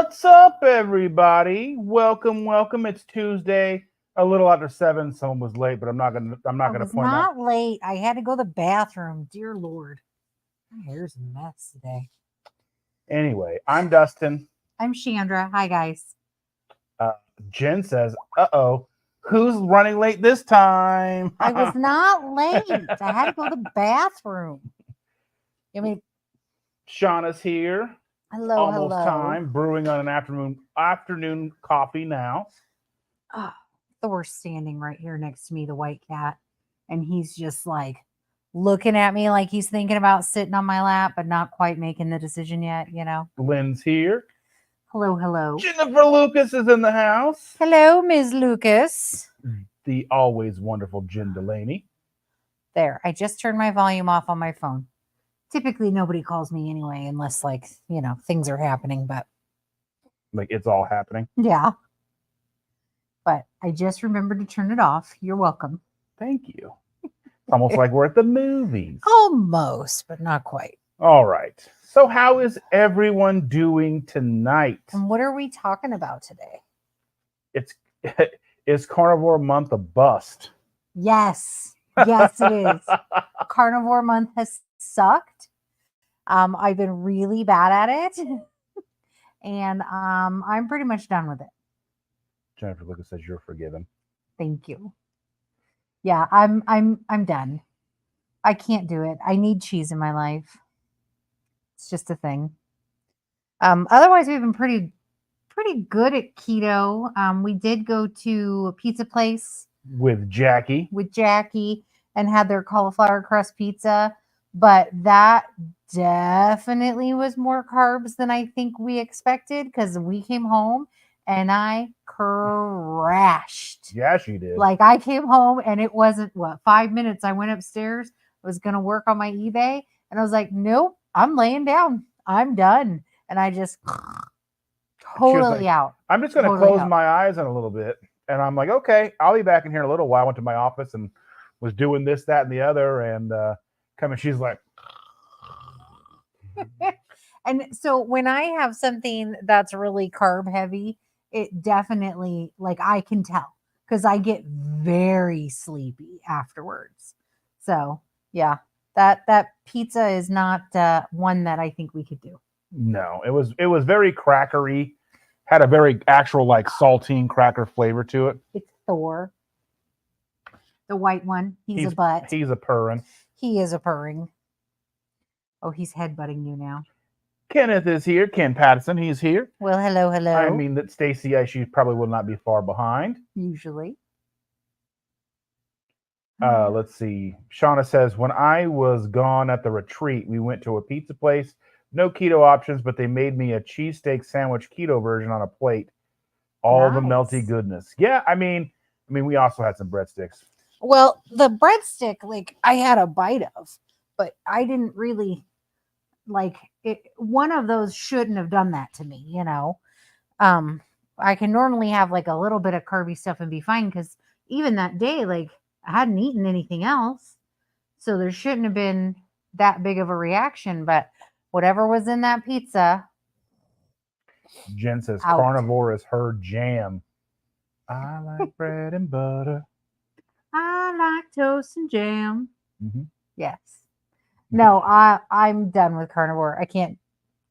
What's up, everybody? Welcome. It's Tuesday, a little after 7. Someone was late, but I'm not I gonna was point out. not late. I had to go to the bathroom. Dear Lord. My hair's a mess today. Anyway, I'm Dustin. I'm Chandra. Hi, guys. Jen says, "Uh-oh, who's running late this time?" I was not late. I had to go to the bathroom. I mean, Shauna's here. hello, Almost hello. time. Brewing on an afternoon coffee now. Oh, Thor's standing right here next to me, the white cat. And he's just like looking at me like he's thinking about sitting on my lap, but not quite making the decision yet, Lynn's here. Hello. Jennifer Lucas is in the house. Hello, Ms. Lucas. The always wonderful Jen Delaney. There, I just turned my volume off on my phone. Typically, nobody calls me anyway, unless, things are happening, but Like it's all happening. yeah. But I just remembered to turn it off. You're welcome. Thank you. It's almost like we're at the movies. Almost, but not quite. All right. So, how is everyone doing tonight? And what are we talking about today? It's is Carnivore Month a bust? Yes, it is. Carnivore month has sucked. I've been really bad at it, and I'm pretty much done with it. Jennifer Lucas says you're forgiven. Thank you. Yeah, I'm done. I can't do it. I need cheese in my life. It's just a thing. Otherwise, we've been pretty good at keto. We did go to a pizza place With Jackie. and had their cauliflower crust pizza, but that definitely was more carbs than I think we expected because we came home and I crashed. Yeah, she did. Like I came home and it wasn't 5 minutes. I went upstairs. I was going to work on my eBay and I was like, nope, I'm laying down. I'm done. And I just totally like, out. I'm just going to close my eyes in a little bit. And I'm like, okay, I'll be back in here in a little while. I went to my office and was doing this, that, and the other. And she's like. And so when I have something that's really carb heavy, it definitely, like I can tell because I get very sleepy afterwards. So yeah, that pizza is not one that I think we could do. No, it was very crackery, had a very actual like saltine cracker flavor to it. It's Thor, the white one. He's a butt. He's a purring. He is a purring. Oh, he's headbutting you now. Kenneth is here. Ken Patterson, he's here. Well, hello. I mean that Stacy, she probably will not be far behind. Usually. Let's see. Shauna says, when I was gone at the retreat, we went to a pizza place. No keto options, but they made me a cheesesteak sandwich keto version on a plate. All the melty goodness. Yeah, I mean, we also had some breadsticks. Well, the breadstick, like I had a bite of, but I didn't really like it. One of those shouldn't have done that to me, I can normally have like a little bit of carby stuff and be fine because even that day, like I hadn't eaten anything else. So there shouldn't have been that big of a reaction, but whatever was in that pizza. Jen says carnivore is her jam. I like bread and butter. I like toast and jam. Mm-hmm. Yes. No, I'm done with carnivore. I can't.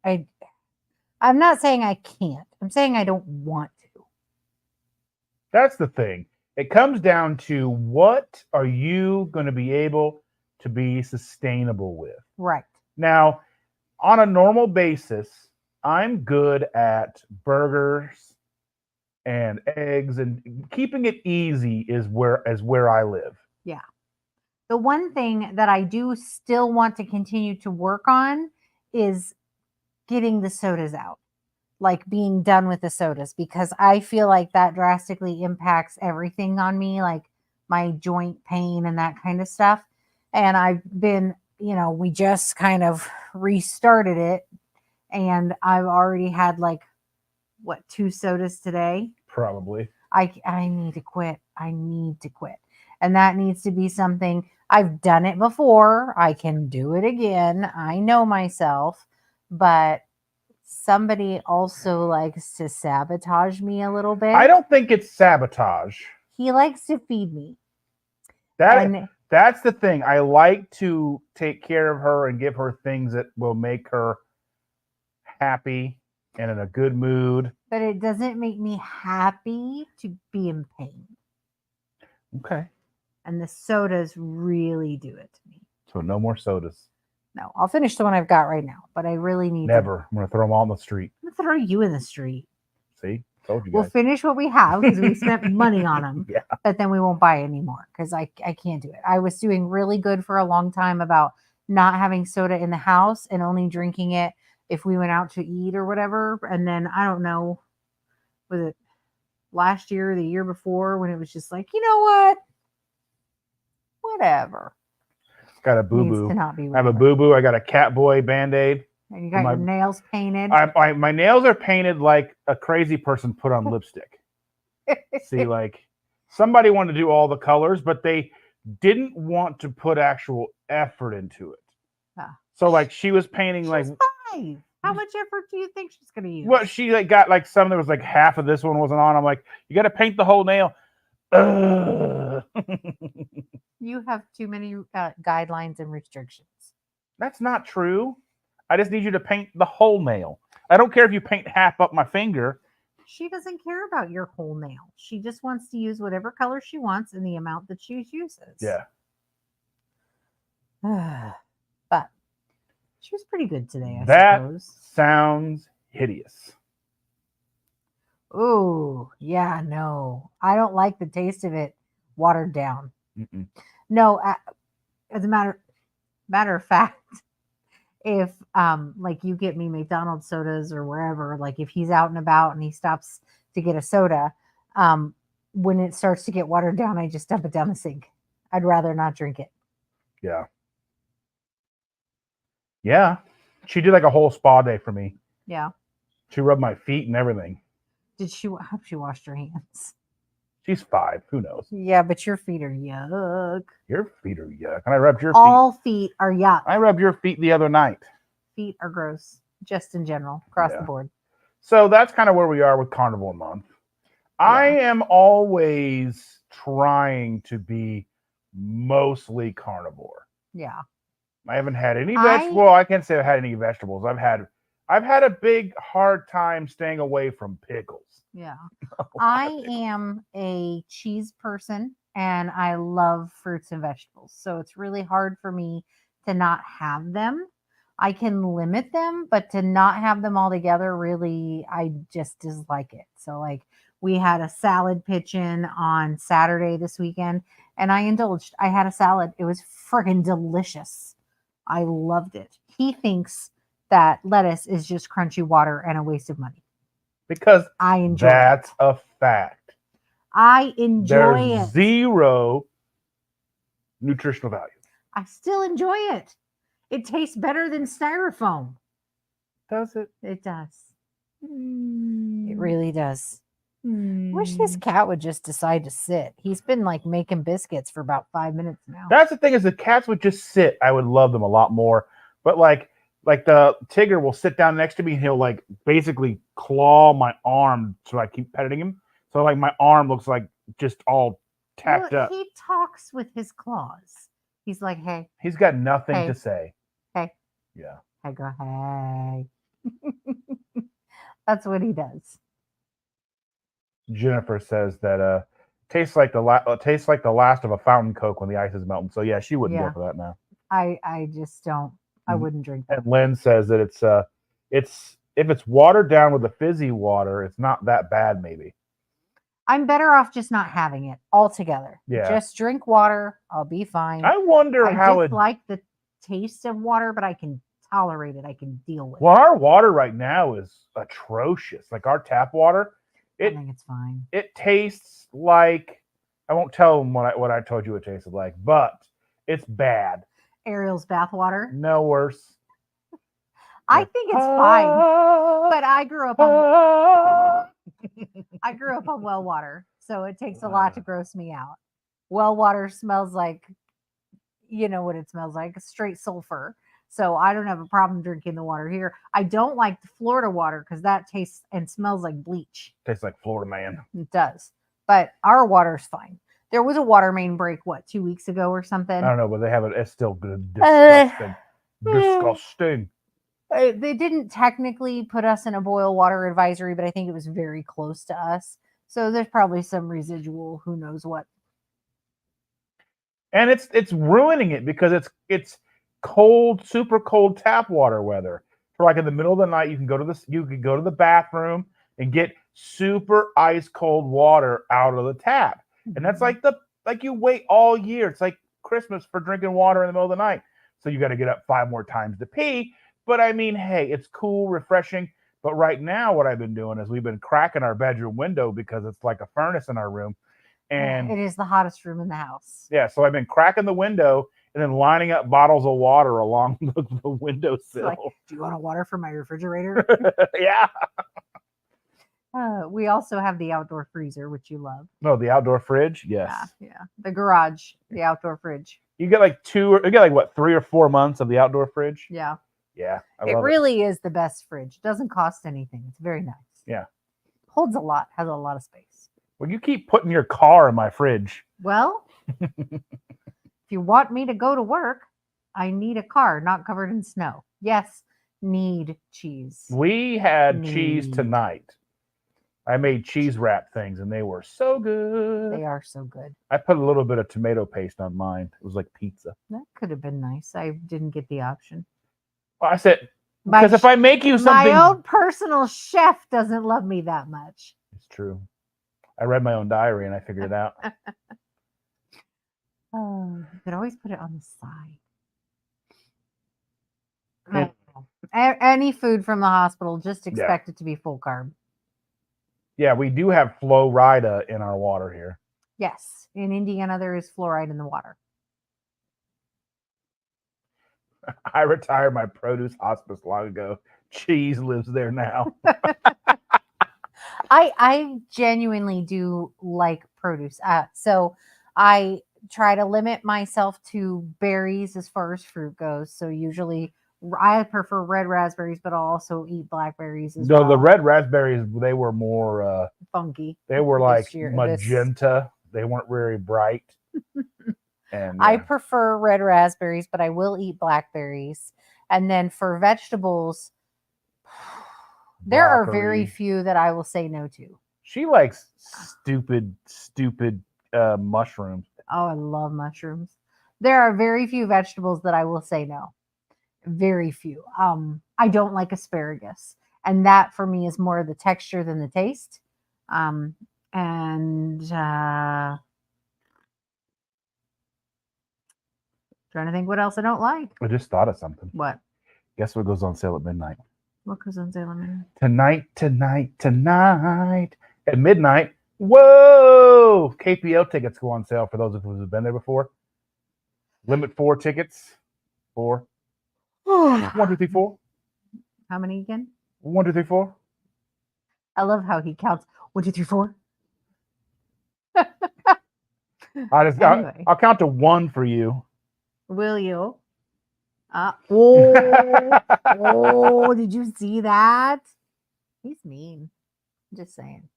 I'm not saying I can't. I'm saying I don't want to. That's the thing. It comes down to what are you going to be able to be sustainable with? Right. Now, on a normal basis, I'm good at burgers and eggs, and keeping it easy is where I live. Yeah. The one thing that I do still want to continue to work on is getting the sodas out, like being done with the sodas, because I feel like that drastically impacts everything on me, like my joint pain and that kind of stuff. And I've been, we just kind of restarted it. And I've already had 2 sodas today? Probably. I need to quit. I need to quit. And that needs to be something. I've done it before. I can do it again. I know myself, but Somebody also likes to sabotage me a little bit. I don't think it's sabotage. He likes to feed me. That's the thing. I like to take care of her and give her things that will make her happy and in a good mood. But it doesn't make me happy to be in pain. Okay. And the sodas really do it to me. So no more sodas. No, I'll finish the one I've got right now, but I really need Never. I'm going to throw them all in the street. I'm going to throw you in the street. See? Told you We'll guys. finish what we have because we spent money on them, Yeah. but then we won't buy anymore because I can't do it. I was doing really good for a long time about not having soda in the house and only drinking it if we went out to eat or whatever. And then I don't know, was it last year or the year before when it was just like, you know what? Whatever. Got a Needs boo-boo. to not be I have a whatever. boo-boo. I got a cat boy Band-Aid. And you got my- your nails painted. My nails are painted like a crazy person put on lipstick. See, like somebody wanted to do all the colors, but they didn't want to put actual effort into it. Ah. So like she was painting She's like 5. How much effort do you think she's going to use? what she like got like some that was like half of this one wasn't on. I'm like, you got to paint the whole nail. Ugh. You have too many guidelines and restrictions. That's not true. I just need you to paint the whole nail. I don't care if you paint half up my finger. She doesn't care about your whole nail. She just wants to use whatever color she wants in the amount that she uses. Yeah. But she was pretty good today, I That suppose. sounds hideous. Oh, yeah, no. I don't like the taste of it watered down. Mm-mm. No, as a matter of fact, if like you get me McDonald's sodas or wherever, like if he's out and about and he stops to get a soda, when it starts to get watered down, I just dump it down the sink. I'd rather not drink it. Yeah. Yeah. She did like a whole spa day for me. Yeah. She rubbed my feet and everything. Did she? I hope she washed her hands. She's 5. Who knows? Yeah, but your feet are yuck. Your feet are yuck. And I rubbed your feet. All feet are yuck. I rubbed your feet the other night. Feet are gross, just in general, across Yeah. the board. So that's kind of where we are with Carnivore Month. I am always trying to be mostly carnivore. Yeah. I haven't had any vegetables. Well, I can't say I've had any vegetables. I've had a big hard time staying away from pickles. Yeah. I am a cheese person and I love fruits and vegetables. So it's really hard for me to not have them. I can limit them, but to not have them all together, really, I just dislike it. So like we had a salad pitch-in on Saturday this weekend and I indulged. I had a salad. It was friggin' delicious. I loved it. He thinks that lettuce is just crunchy water and a waste of money. Because I enjoy that's it. a fact. I enjoy There's it. zero nutritional value. I still enjoy it. It tastes better than styrofoam. Does it? It does. It really does. Wish this cat would just decide to sit. He's been like making biscuits for about 5 minutes now. That's the thing is the cats would just sit. I would love them a lot more. But like the Tigger will sit down next to me and he'll like basically claw my arm so I keep petting him. So like my arm looks like just all tacked up. He talks with his claws. He's like, hey, He's got nothing Hey. to say. hey, Yeah. I go, hey. That's what he does. Jennifer says that tastes like the last of a fountain Coke when the ice is melting. So yeah, she wouldn't Yeah. go for that now. I just don't. I Mhm. wouldn't drink that. And Lynn says that it's if it's watered down with the fizzy water, it's not that bad maybe. I'm better off just not having it altogether. Yeah. Just drink water. I'll be fine. I wonder how it. dislike the taste of water, but I can tolerate it. I can deal with Well, our water right now is atrocious. Like our tap water, it. I think it's fine. it tastes like I won't tell them what I told you it tasted like, but it's bad. Ariel's bathwater. No worse. I think it's fine. But I grew up on well water, so it takes a lot to gross me out. Well water smells like, you know what it smells like, straight sulfur. So I don't have a problem drinking the water here. I don't like the Florida water because that tastes and smells like bleach. Tastes like Florida man. It does. But our water's fine. There was a water main break, 2 weeks ago or something? I don't know, but they have it. It's still good. Disgusting. Disgusting. They didn't technically put us in a boil water advisory, but I think it was very close to us. So there's probably some residual, who knows what. And it's ruining it because it's cold, super cold tap water weather. For like in the middle of the night, you can go to the bathroom and get super ice cold water out of the tap. And that's like you wait all year. It's like Christmas for drinking water in the middle of the night. So you got to get up 5 more times to pee. But I mean, hey, it's cool, refreshing. But right now, what I've been doing is we've been cracking our bedroom window because it's like a furnace in our room. And it is the hottest room in the house. Yeah, so I've been cracking the window and then lining up bottles of water along the windowsill. Like, do you want a water from my refrigerator? Yeah. We also have the outdoor freezer, which you love. No, the outdoor fridge. Yes. Yeah. The garage, the outdoor fridge. You get like 3 or 4 months of the outdoor fridge. Yeah. Yeah. It really is the best fridge. It doesn't cost anything. It's very nice. Yeah. Holds a lot, has a lot of space. Well, you keep putting your car in my fridge. Well, if you want me to go to work, I need a car not covered in snow. Yes, need cheese. We had cheese tonight. I made cheese wrap things and they were so good. They are so good. I put a little bit of tomato paste on mine. It was like pizza. That could have been nice. I didn't get the option. Well, I said, because if I make you something. My own personal chef doesn't love me that much. It's true. I read my own diary and I figured it out. Oh, you could always put it on the side. Any food from the hospital, just expect it to be full carb. Yeah, we do have fluoride in our water here. Yes. In Indiana, there is fluoride in the water. I retired my produce hospice long ago. Cheese lives there now. I genuinely do like produce. So I try to limit myself to berries as far as fruit goes. So usually I prefer red raspberries, but I'll also eat blackberries as well. No, the red raspberries, they were more funky. They were like magenta. They weren't very bright. And I prefer red raspberries, but I will eat blackberries. And then for vegetables, there are very few that I will say no to. She likes stupid mushrooms. Oh, I love mushrooms. There are very few vegetables that I will say no. Very few. I don't like asparagus. And that for me is more the texture than the taste. Trying to think what else I don't like. I just thought of something. What? Guess what goes on sale at midnight? What goes on sale at midnight? Tonight. At midnight. Whoa! KPL tickets go on sale for those of you who've been there before. Limit 4 tickets. 4. 1, 2, 3, 4. How many again? 1, 2, 3, 4. I love how he counts. 1, 2, 3, 4. I'll count to 1 for you. Will you? Did you see that? He's mean. I'm just saying.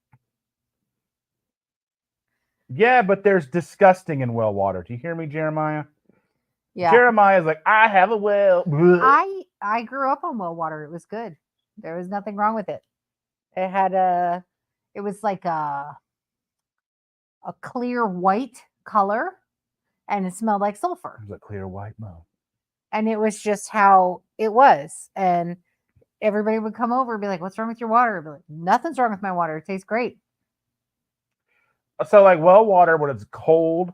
Yeah, but there's disgusting in well water. Do you hear me, Jeremiah? Yeah. Jeremiah's like, I have a well. I grew up on well water. It was good. There was nothing wrong with it. It was like a clear white color, and it smelled like sulfur. It was a clear white mo. And it was just how it was. And everybody would come over and be like, what's wrong with your water? I'd be like, nothing's wrong with my water. It tastes great. So like well water, when it's cold,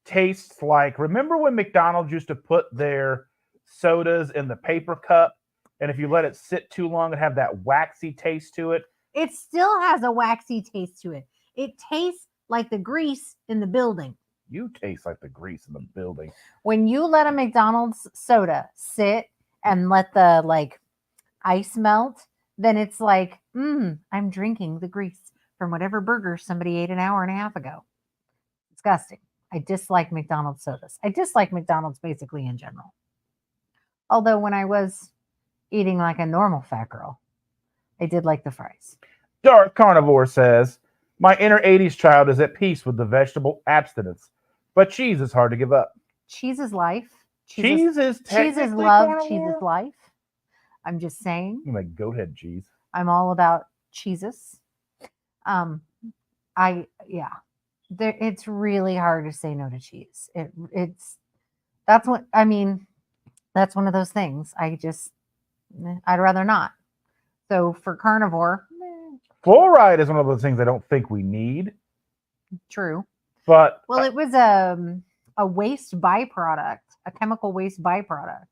tastes like, remember when McDonald's used to put their sodas in the paper cup? And if you let it sit too long, it'd have that waxy taste to it. It still has a waxy taste to it. It tastes like the grease in the building. You taste like the grease in the building. When you let a McDonald's soda sit and let the ice melt, then it's like, I'm drinking the grease from whatever burger somebody ate an hour and a half ago. Disgusting. I dislike McDonald's sodas. I dislike McDonald's basically in general. Although when I was eating like a normal fat girl, I did like the fries. Dark Carnivore says, my inner 80s child is at peace with the vegetable abstinence, but cheese is hard to give up. Cheese is life. Cheese is cheese is technically love. carnivore? Cheese is life. I'm just saying. I'm like goat head cheese. I'm all about cheeses. It's really hard to say no to cheese. That's one of those things. I'd rather not. So for carnivore, Fluoride is one of those things I don't think we need. true. But well, it was a waste byproduct, a chemical waste byproduct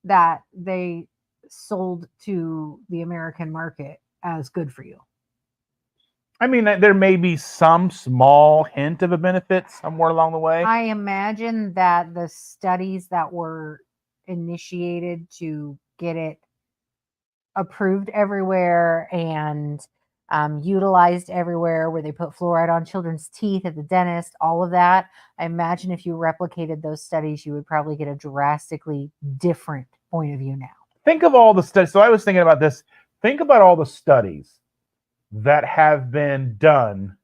that they sold to the American market as good for you. I mean, there may be some small hint of a benefit somewhere along the way. I imagine that the studies that were initiated to get it approved everywhere and utilized everywhere, where they put fluoride on children's teeth at the dentist, all of that, I imagine if you replicated those studies, you would probably get a drastically different point of view now. Think of all the studies. So I was thinking about this. Think about all the studies that have been done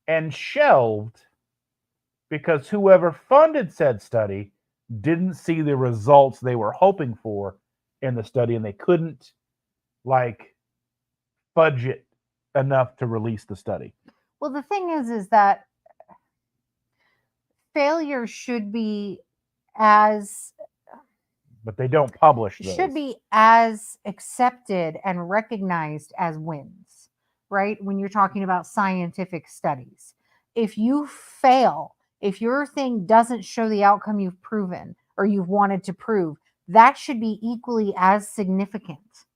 and shelved because whoever funded said study didn't see the results they were hoping for in the study, and they couldn't budget enough to release the study. Well, the thing is that failure should be as but they don't publish those. Should be as accepted and recognized as wins, right? When you're talking about scientific studies. If you fail, if your thing doesn't show the outcome you've proven or you've wanted to prove, that should be equally as significant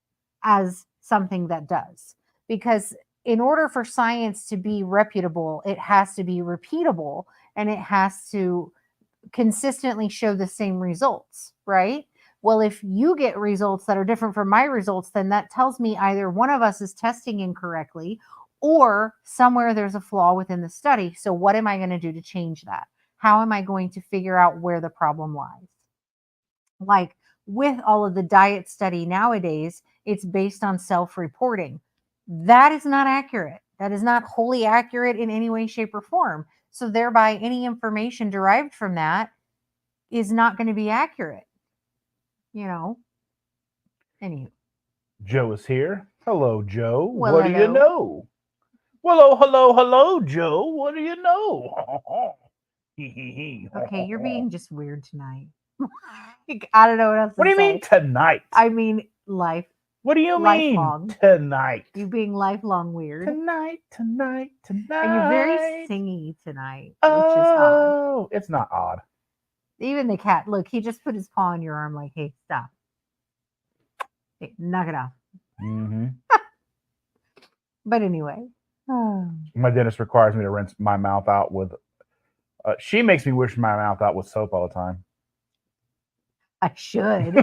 as something that does. Because in order for science to be reputable, it has to be repeatable and it has to consistently show the same results, right? Well, if you get results that are different from my results, then that tells me either one of us is testing incorrectly or somewhere there's a flaw within the study. So what am I going to do to change that? How am I going to figure out where the problem lies? Like with all of the diet study nowadays, it's based on self-reporting. That is not accurate. That is not wholly accurate in any way, shape, or form. So thereby, any information derived from that is not going to be accurate. Anywho. Joe is here. Hello, Joe. Well, what do you know? Hello, Joe. What do you know? Okay, you're being just weird tonight. I don't know what else to say. What do you mean tonight? I mean life. What do you lifelong. mean tonight? You being lifelong weird. Tonight. And you're very singy tonight, which is odd. Oh, it's not odd. Even the cat, look, he just put his paw on your arm like, hey, stop. Hey, knock it off. Mm-hmm. But anyway. My dentist requires me to rinse my mouth out with... she makes me wish my mouth out with soap all the time. I should.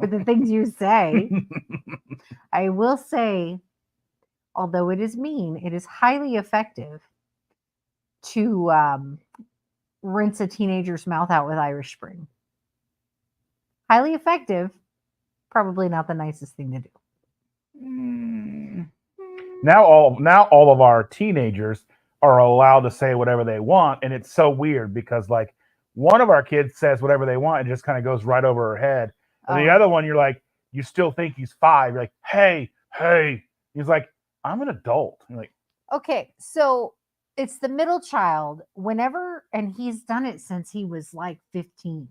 With the things you say. I will say, although it is mean, it is highly effective to rinse a teenager's mouth out with Irish Spring. Highly effective. Probably not the nicest thing to do. Now all of our teenagers are allowed to say whatever they want, and it's so weird because one of our kids says whatever they want and just kind of goes right over her head. And the other one, you're like, you still think he's 5. You're like, hey. He's like, I'm an adult. You're like, okay, so it's the middle child. And he's done it since he was 15,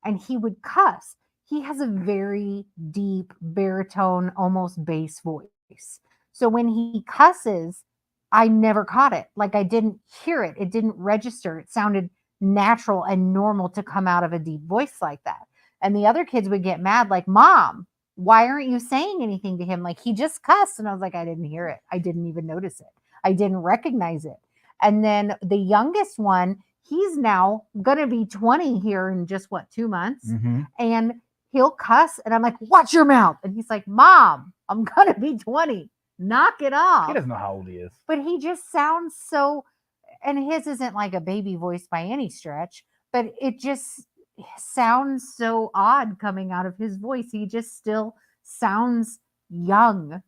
and he would cuss. He has a very deep baritone, almost bass voice. So when he cusses, I never caught it. I didn't hear it. It didn't register. It sounded natural and normal to come out of a deep voice like that. And the other kids would get mad, like, Mom, why aren't you saying anything to him? He just cussed. And I was like, I didn't hear it. I didn't even notice it. I didn't recognize it. And then the youngest one, he's now going to be 20 here in just 2 months. Mm-hmm. And he'll cuss. And I'm like, watch your mouth. And he's like, Mom, I'm going to be 20. Knock it off. He doesn't know how old he is. But he just sounds so, and his isn't like a baby voice by any stretch, but it just, sounds so odd coming out of his voice. He just still sounds young.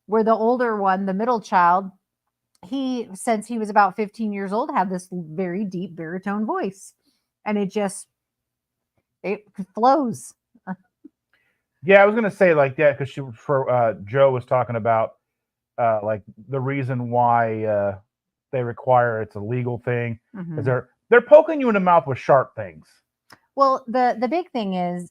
Where the older one, the middle child, he, since he was about 15 years old, had this very deep baritone voice. And it flows. Yeah, I was gonna say like that because Joe was talking about like the reason why they require it's a legal thing is they're poking you in the mouth with sharp things. Well, the big thing is,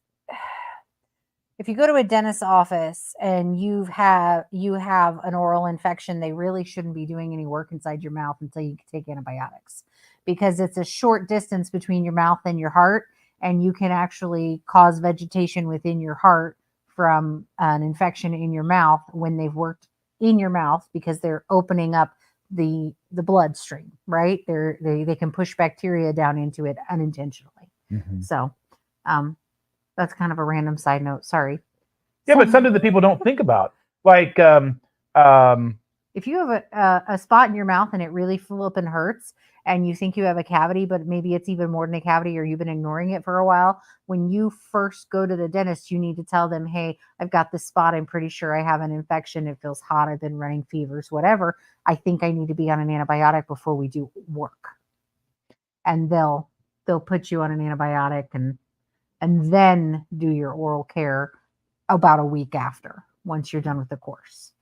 if you go to a dentist's office and you have an oral infection, they really shouldn't be doing any work inside your mouth until you take antibiotics, because it's a short distance between your mouth and your heart, and you can actually cause vegetation within your heart from an infection in your mouth when they've worked in your mouth, because they're opening up the bloodstream, right? They can push bacteria down into it unintentionally. So that's kind of a random side note. Sorry. Yeah, but something that people don't think about, like if you have a spot in your mouth and it really flipping hurts, and you think you have a cavity, but maybe it's even more than a cavity, or you've been ignoring it for a while, when you first go to the dentist, you need to tell them, hey, I've got this spot. I'm pretty sure I have an infection. It feels hot. I've been running fevers, whatever. I think I need to be on an antibiotic before we do work. And they'll put you on an antibiotic and then do your oral care about a week after, once you're done with the course.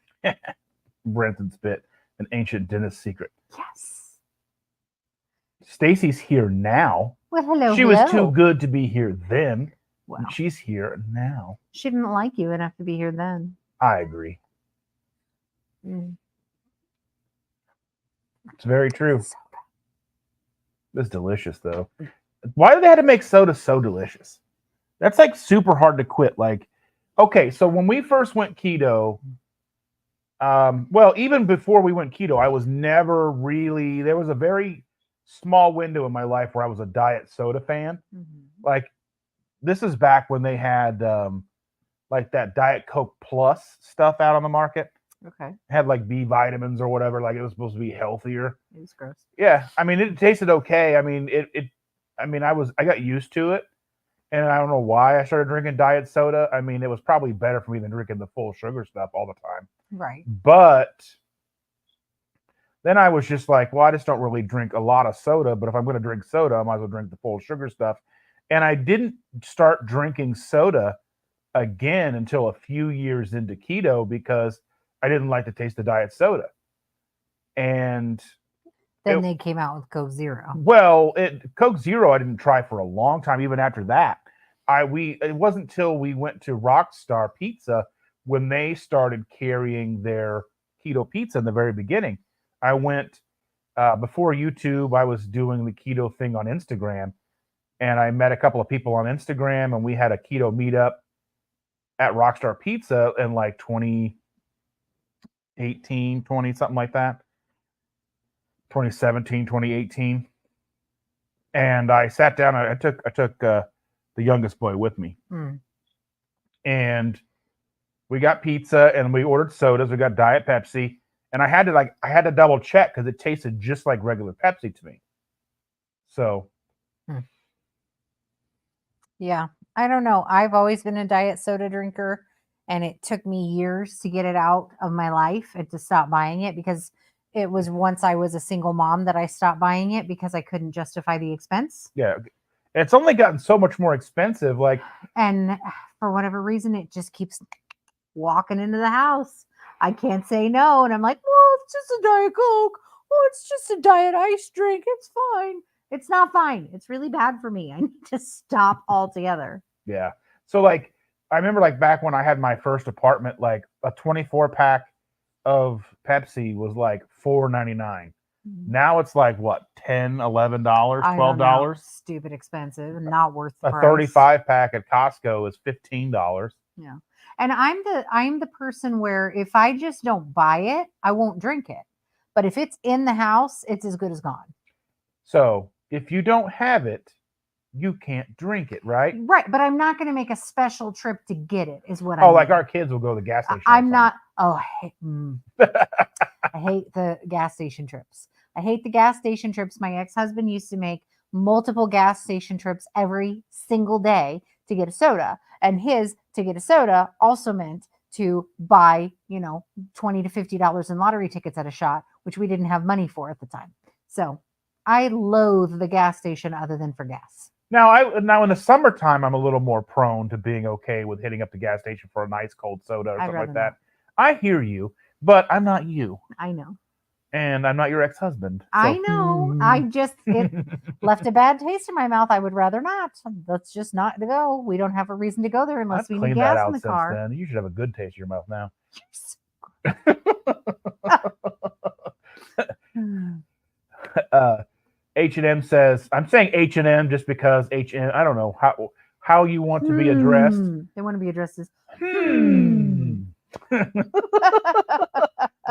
Brenton spit, an ancient dentist secret. Yes. Stacy's here now. Well, hello. She was too good to be here then. Wow. And she's here now. She didn't like you enough to be here then. I agree. It's very true. It's delicious, though. Why do they have to make soda so delicious? That's like super hard to quit. Like, okay, so when we first went keto, well, even before we went keto, I was never really, there was a very small window in my life where I was a diet soda fan. Like, this is back when they had like that Diet Coke Plus stuff out on the market. Okay. It had like B vitamins or whatever. Like, it was supposed to be healthier. It was gross. Yeah, I mean, it tasted okay. I mean, I got used to it, and I don't know why I started drinking diet soda. I mean, it was probably better for me than drinking the full sugar stuff all the time. Right. But then I was just like, well, I just don't really drink a lot of soda, but if I'm going to drink soda, I might as well drink the full sugar stuff. And I didn't start drinking soda again until a few years into keto, because I didn't like the taste of diet soda. And then they came out with Coke Zero. Well, Coke Zero I didn't try for a long time. Even after that, it wasn't until we went to Rockstar Pizza when they started carrying their keto pizza in the very beginning. I went before YouTube. I was doing the keto thing on Instagram, and I met a couple of people on Instagram, and we had a keto meetup at Rockstar Pizza in like 2018, 20, something like that. 2017, 2018. And I sat down. I took the youngest boy with me. And we got pizza and we ordered sodas. We got Diet Pepsi. And I had to double check because it tasted just like regular Pepsi to me. So. Yeah, I don't know. I've always been a diet soda drinker, and it took me years to get it out of my life and to stop buying it, because it was once I was a single mom that I stopped buying it because I couldn't justify the expense. Yeah. It's only gotten so much more expensive. And for whatever reason, it just keeps walking into the house. I can't say no. And I'm like, well, it's just a Diet Coke. Oh, it's just a diet ice drink. It's fine. It's not fine. It's really bad for me. I need to stop altogether. Yeah. So I remember back when I had my first apartment, like a 24 pack of Pepsi was like $4.99. Now it's like what, $10, $11, $12? Stupid expensive, not worth the price. 35 pack at Costco is $15. Yeah. And I'm the person where if I just don't buy it, I won't drink it. But if it's in the house, it's as good as gone. So if you don't have it, you can't drink it, right? Right, but I'm not going to make a special trip to get it, is what I mean. Oh, like our kids will go to the gas station. I'm not, I hate the gas station trips. I hate the gas station trips. My ex-husband used to make multiple gas station trips every single day to get a soda. And his to get a soda also meant to buy, $20 to $50 in lottery tickets at a shot, which we didn't have money for at the time. So I loathe the gas station other than for gas. Now in the summertime, I'm a little more prone to being okay with hitting up the gas station for a nice cold soda or something like that. Not. I hear you, but I'm not you. I know. And I'm not your ex-husband. So. I know. It left a bad taste in my mouth. I would rather not. Let's just not go. We don't have a reason to go there unless we need gas in the car. Then. You should have a good taste in your mouth now. H&M says, I'm saying H&M just because H&M, I don't know how you want to be addressed. They want to be addressed as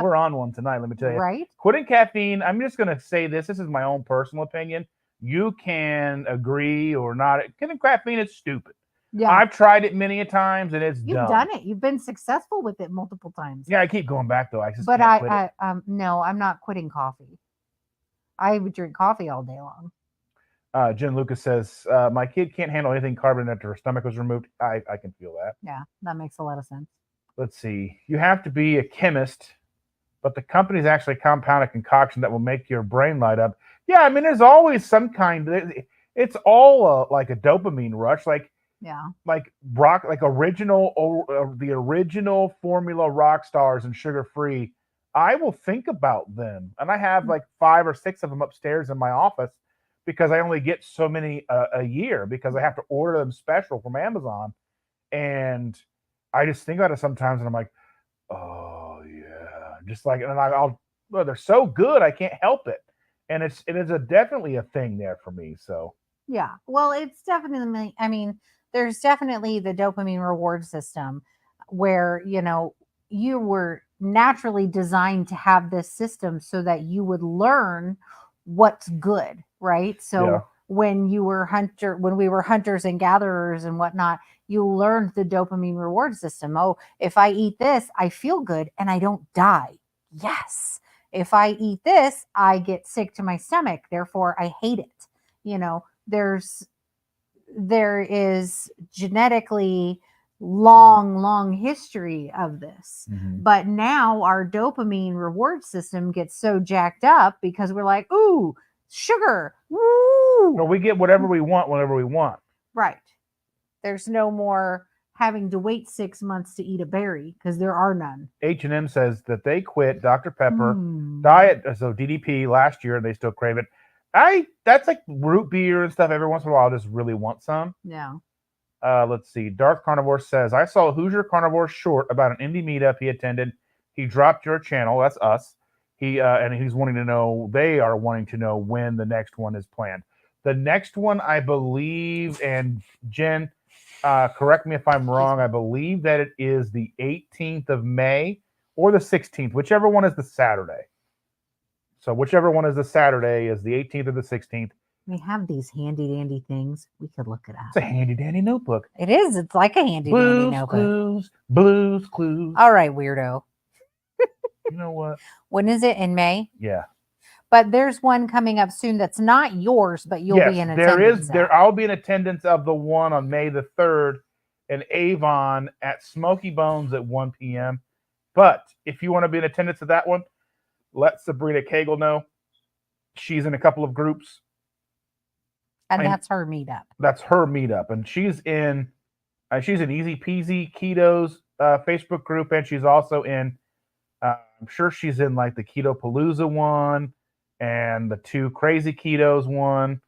We're on one tonight, let me tell you. Right? Quitting caffeine, I'm just going to say this is my own personal opinion. You can agree or not. Quitting caffeine is stupid. Yeah. I've tried it many a times and it's You've done it. You've been successful with it multiple times. Yeah, I keep going back though. No, I'm not quitting coffee. I would drink coffee all day long. Jen Lucas says, my kid can't handle anything carbonated after her stomach was removed. I can feel that. Yeah, that makes a lot of sense. Let's see. You have to be a chemist, but the company's actually compound a concoction that will make your brain light up. Yeah, I mean, there's always some kind. It's all like a dopamine rush. Like the original formula rock stars and sugar free. I will think about them, and I have like 5 or 6 of them upstairs in my office because I only get so many a year because I have to order them special from Amazon, and I just think about it sometimes, and I'm like, oh yeah, just like, and they're so good, I can't help it, and it is definitely a thing there for me. So yeah, well, it's definitely. I mean, there's definitely the dopamine reward system where you were naturally designed to have this system so that you would learn what's good, right? So when we were hunters and gatherers and whatnot, you learned the dopamine reward system. Oh, if I eat this, I feel good and I don't die. Yes. If I eat this, I get sick to my stomach. Therefore, I hate it. There is genetically long history of this. But now our dopamine reward system gets so jacked up because we're like, ooh, sugar. Woo! Well, we get whatever we want whenever we want. Right. There's no more having to wait 6 months to eat a berry because there are none. H&M says that they quit Dr. Pepper diet, so DDP last year, and they still crave it. That's like root beer and stuff. Every once in a while, I just really want some. Yeah. Let's see. Darth Carnivore says, I saw Hoosier Carnivore short about an indie meetup he attended. He dropped your channel. That's us. And he's wanting to know, they are wanting to know when the next one is planned. The next one, I believe, and Jen, correct me if I'm wrong, I believe that it is the 18th of May or the 16th, whichever one is the Saturday. So whichever one is the Saturday is the 18th or the 16th. We have these handy dandy things. We could look it up. It's a handy dandy notebook. It is. It's like a handy dandy notebook. Blues Clues. All right, weirdo. You know what? When is it? In May? Yeah. But there's one coming up soon that's not yours, but you'll be in attendance. I'll be in attendance of the one on May the 3rd in Avon at Smoky Bones at 1 p.m. But if you want to be in attendance of that one, let Sabrina Cagle know. She's in a couple of groups. And that's her meetup. That's her meetup. And she's in Easy Peasy Keto's Facebook group. And she's also in, I'm sure she's in like the Keto Palooza one and the 2 Crazy Ketos one.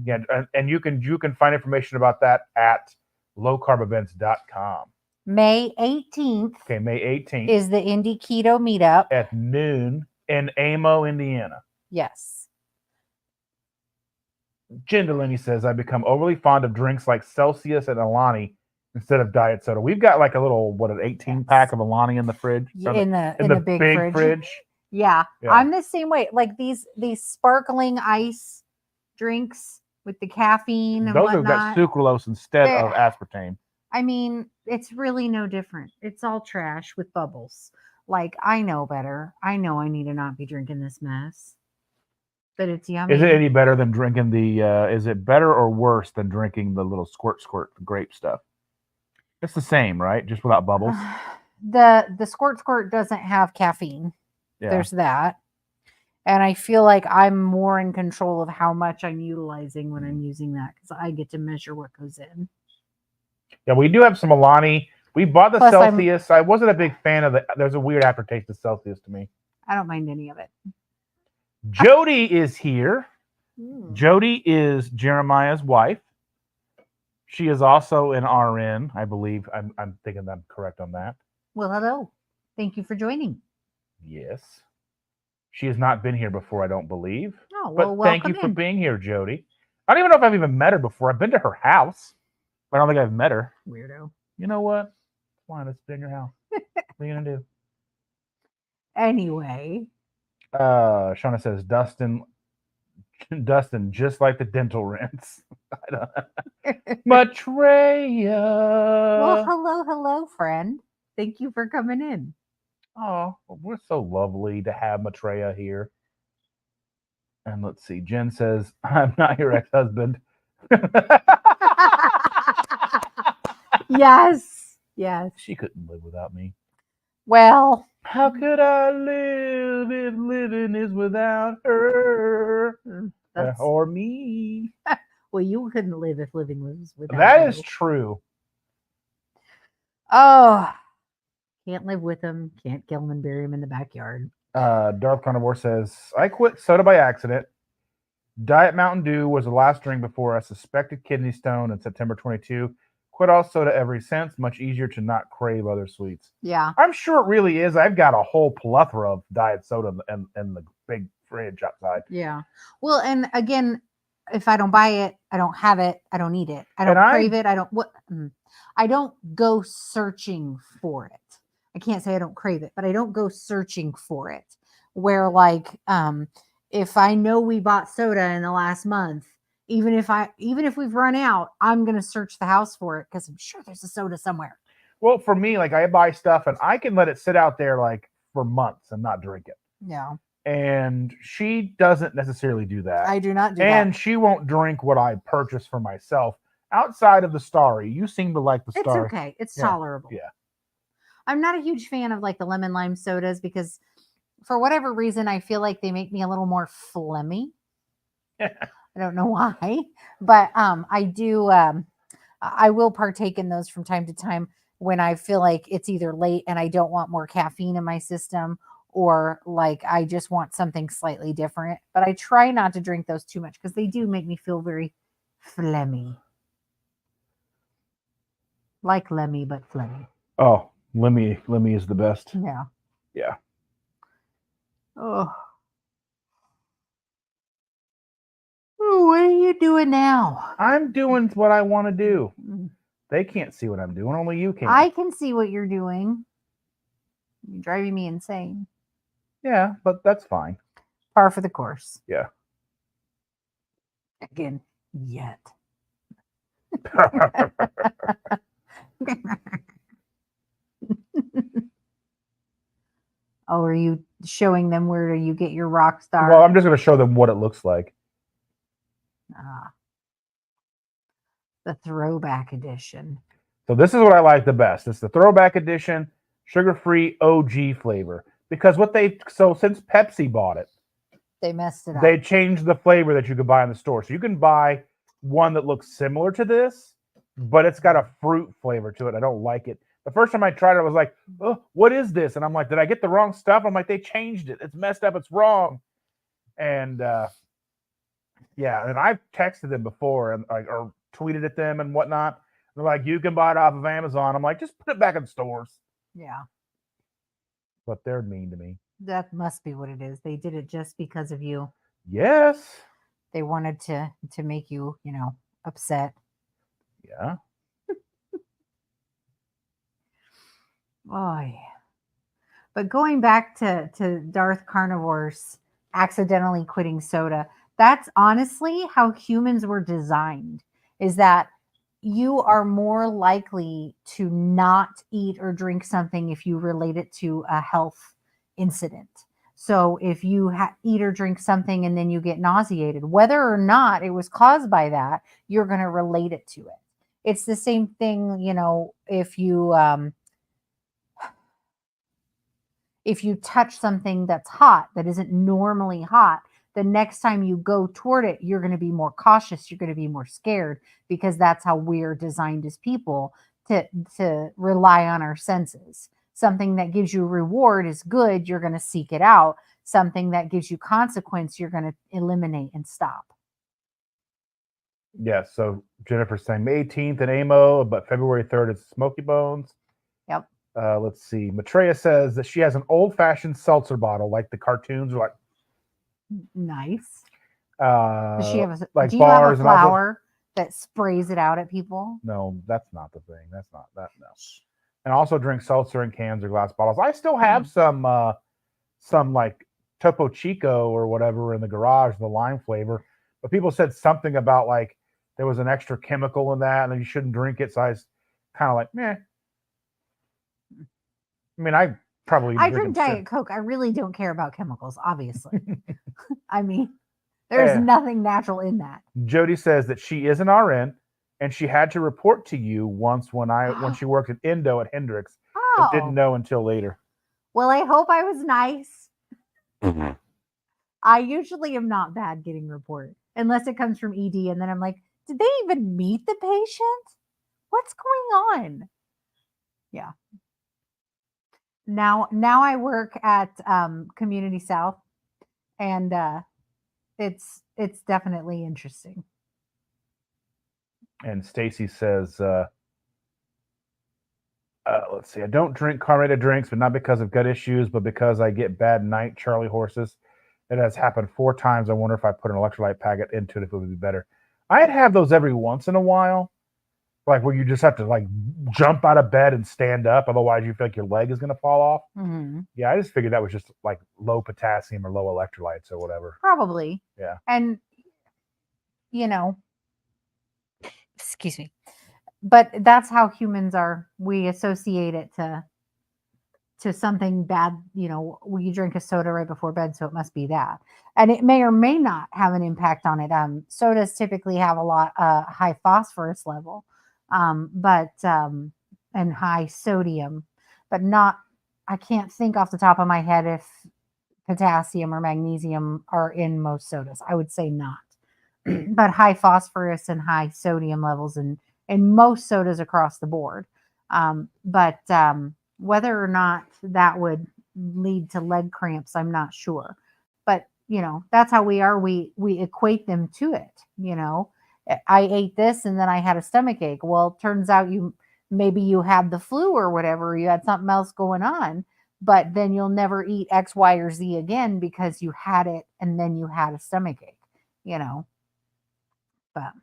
Yeah. And you can find information about that at lowcarbevents.com. May 18th. Okay, May 18th. Is the Indie Keto meetup. At noon in Amo, Indiana. Yes. Jen Delaney says, I become overly fond of drinks like Celsius and Alani instead of diet soda. We've got like a little, 18-pack of Alani in the fridge? In the big fridge. Yeah. I'm the same way. Like these sparkling ice drinks with the caffeine and those whatnot. have got sucralose instead of aspartame. I mean, it's really no different. It's all trash with bubbles. Like, I know better. I know I need to not be drinking this mess. But it's yummy. Is it any better than drinking the? Is it better or worse than drinking the little squirt grape stuff? It's the same, right? Just without bubbles. The squirt doesn't have caffeine. Yeah. There's that. And I feel like I'm more in control of how much I'm utilizing when I'm using that because I get to measure what goes in. Yeah, we do have some Alani. We bought the Plus, Celsius. I wasn't a big fan of the. There's a weird aftertaste of Celsius to me. I don't mind any of it. Jody is here. Jody is Jeremiah's wife. She is also an RN, I believe. I'm thinking I'm correct on that. Well, hello. Thank you for joining. Yes. She has not been here before, I don't believe. Oh, well, but thank you for being here, Jody. I don't even know if I've even met her before. I've been to her house, but I don't think I've met her. Weirdo. You know what? Why let's be in your house. What are you gonna do? Anyway. Shauna says Dustin, just like the dental rinse. Matreya. Well, hello, friend. Thank you for coming in. Oh, we're so lovely to have Matreya here. And let's see. Jen says, I'm not your ex-husband. Yes. She couldn't live without me. Well. How could I live if living is without her? Or me? Well, you couldn't live if living was without That you. is true. Oh. Can't live with him. Can't kill him and bury him in the backyard. Darth Carnivore says, I quit soda by accident. Diet Mountain Dew was the last drink before a suspected kidney stone in September 22. Quit all soda ever since. Much easier to not crave other sweets. Yeah. I'm sure it really is. I've got a whole plethora of diet soda in the big fridge outside. Yeah. Well, and again, if I don't buy it, I don't have it. I don't eat it. I don't crave it. I don't go searching for it. I can't say I don't crave it, but I don't go searching for it. Where like, if I know we bought soda in the last month, even if we've run out, I'm going to search the house for it because I'm sure there's a soda somewhere. Well, for me, like I buy stuff and I can let it sit out there like for months and not drink it. Yeah. And she doesn't necessarily do that. I do not do that. And she won't drink what I purchase for myself outside of the Starry. You seem to like the Starry. It's okay. It's tolerable. Yeah. I'm not a huge fan of like the lemon lime sodas because for whatever reason, I feel like they make me a little more phlegmy. I don't know why, but I do. I will partake in those from time to time when I feel like it's either late and I don't want more caffeine in my system, or like I just want something slightly different. But I try not to drink those too much because they do make me feel very phlegmy, like Lemmy, but phlegmy. Oh, Lemmy is the best. Yeah. Yeah. Oh. Ooh, what are you doing now? I'm doing what I want to do. They can't see what I'm doing. Only you can. I can see what you're doing. You're driving me insane. Yeah, but that's fine. Par for the course. Yeah. Again, yet. Oh, are you showing them where you get your rock star? Well, I'm just going to show them what it looks like. The throwback edition. So this is what I like the best. It's the throwback edition, sugar-free OG flavor. Because since Pepsi bought it, they messed it up. They changed the flavor that you could buy in the store. So you can buy one that looks similar to this, but it's got a fruit flavor to it. I don't like it. The first time I tried it, I was like, oh, what is this? And I'm like, did I get the wrong stuff? I'm like, they changed it. It's messed up. It's wrong. And yeah, and I've texted them before and or tweeted at them and whatnot. They're like, you can buy it off of Amazon. I'm like, just put it back in stores. Yeah. But they're mean to me. That must be what it is. They did it just because of you. Yes. They wanted to make you, upset. Yeah. Oh, yeah. But going back to Darth Carnivore's accidentally quitting soda, that's honestly how humans were designed, is that you are more likely to not eat or drink something if you relate it to a health incident. So if you eat or drink something and then you get nauseated, whether or not it was caused by that, you're going to relate it to it. It's the same thing, if you touch something that's hot, that isn't normally hot, the next time you go toward it, you're going to be more cautious. You're going to be more scared, because that's how we're designed as people, to rely on our senses. Something that gives you a reward is good. You're going to seek it out. Something that gives you consequence, you're going to eliminate and stop. Yes. So Jennifer's saying May 18th in AMO, but February 3rd is Smoky Bones. Yep. Let's see. Maitreya says that she has an old-fashioned seltzer bottle, like the cartoons are like. Nice. Does she have like do you bars have a flower that sprays it out at people? No, that's not the thing. That's not that. No. And also drink seltzer in cans or glass bottles. I still have some like Topo Chico or whatever in the garage, the lime flavor. But people said something about like there was an extra chemical in that and you shouldn't drink it. So I was kind of like, meh. I mean, I drink Diet Coke. I really don't care about chemicals, obviously. I mean, there's nothing natural in that. Jody says that she is an RN and she had to report to you once when she worked at Indo at Hendrix, but didn't know until later. Well, I hope I was nice. Mm-hmm. I usually am not bad getting reported, unless it comes from ED, and then I'm like, did they even meet the patient? What's going on? Yeah. Now I work at Community South, and it's definitely interesting. And Stacy says, let's see, I don't drink carbonated drinks, but not because of gut issues, but because I get bad night Charlie horses. It has happened 4 times. I wonder if I put an electrolyte packet into it, if it would be better. I'd have those every once in a while, like where you just have to like jump out of bed and stand up. Otherwise, you feel like your leg is going to fall off. Mm-hmm. Yeah, I just figured that was just like low potassium or low electrolytes or whatever. Probably. Yeah. And, excuse me. But that's how humans are. We associate it to something bad. You drink a soda right before bed, so it must be that. And it may or may not have an impact on it. Sodas typically have a lot high phosphorus level, but and high sodium, but not. I can't think off the top of my head if potassium or magnesium are in most sodas. I would say not, but high phosphorus and high sodium levels in most sodas across the board. But whether or not that would lead to leg cramps, I'm not sure. But, that's how we are. We equate them to it. I ate this and then I had a stomach ache. Well, it turns out maybe you had the flu or whatever, or you had something else going on, but then you'll never eat X, Y, or Z again because you had it and then you had a stomach ache, But.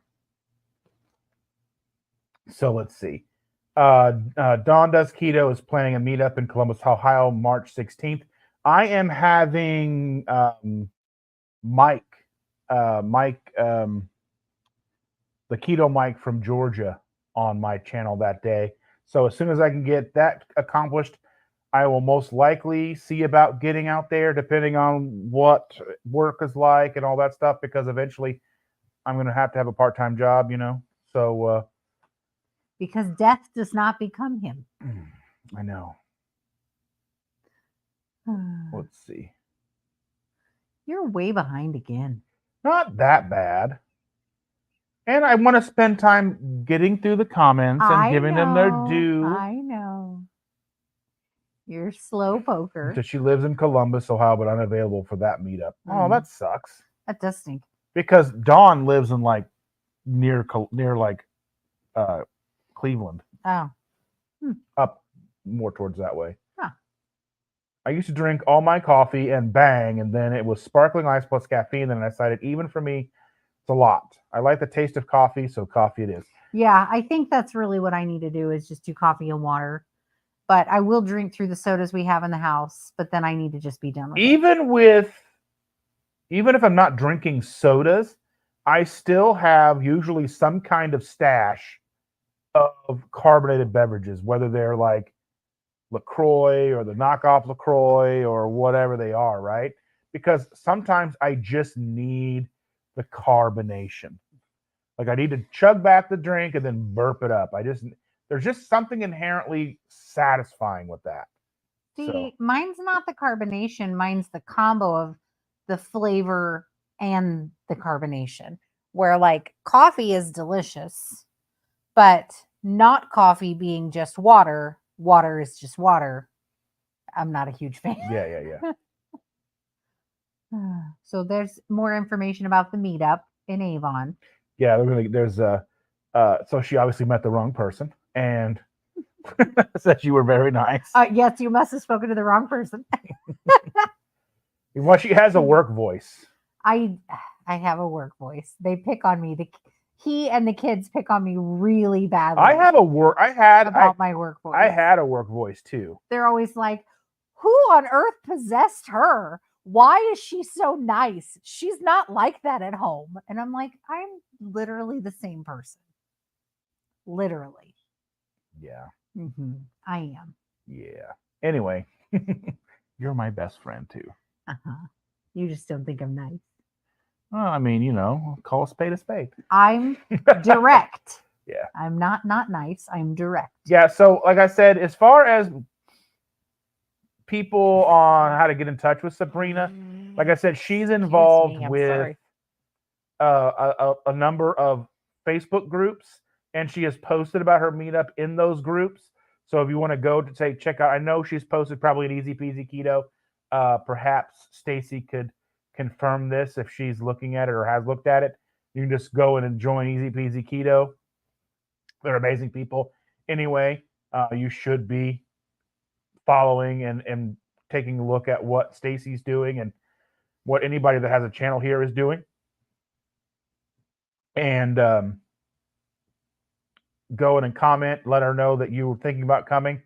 So let's see. Dawn Does Keto is planning a meetup in Columbus, Ohio, March 16th. I am having Mike, the Keto Mike from Georgia on my channel that day. So as soon as I can get that accomplished, I will most likely see about getting out there, depending on what work is like and all that stuff, because eventually I'm going to have a part-time job, So because death does not become him. I know. Let's see. You're way behind again. Not that bad. And I want to spend time getting through the comments and giving them their due. I know. You're slow poker. So she lives in Columbus, Ohio, but unavailable for that meetup. Oh, that sucks. That does stink. Because Dawn lives in like near like Cleveland. Oh. Up more towards that way. Huh. I used to drink all my coffee and bang, and then it was sparkling ice plus caffeine. Then I decided even for me, it's a lot. I like the taste of coffee, so coffee it is. Yeah, I think that's really what I need to do is just do coffee and water. But I will drink through the sodas we have in the house, but then I need to just be done with it. Even if I'm not drinking sodas, I still have usually some kind of stash of carbonated beverages, whether they're like LaCroix or the knockoff LaCroix or whatever they are, right? Because sometimes I just need the carbonation. Like I need to chug back the drink and then burp it up. There's just something inherently satisfying with that. See, So mine's not the carbonation, mine's the combo of the flavor and the carbonation. Where like coffee is delicious, but not coffee being just water, water is just water. I'm not a huge fan. yeah. So there's more information about the meetup in Avon. Yeah, there's so she obviously met the wrong person and said you were very nice. Yes, you must have spoken to the wrong person. Well, she has a work voice. I have a work voice. They pick on me. He and the kids pick on me really badly. I had my work voice. I had a work voice too. They're always like, "Who on earth possessed her? Why is she so nice? She's not like that at home." And I'm like, I'm literally the same person. Literally. Yeah. I am. Yeah. Anyway, you're my best friend too. You just don't think I'm nice. Well, I mean, call a spade a spade. I'm direct. Yeah. I'm not nice. I'm direct. Yeah. So, like I said, as far as people on how to get in touch with Sabrina, like I said, she's involved with a number of Facebook groups, and she has posted about her meetup in those groups. So if you want to go to check out, I know she's posted probably an Easy Peasy Keto. Perhaps Stacy could confirm this if she's looking at it or has looked at it. You can just go in and join Easy Peasy Keto. They're amazing people. Anyway, you should be following and taking a look at what Stacy's doing and what anybody that has a channel here is doing. And go in and comment, let her know that you were thinking about coming.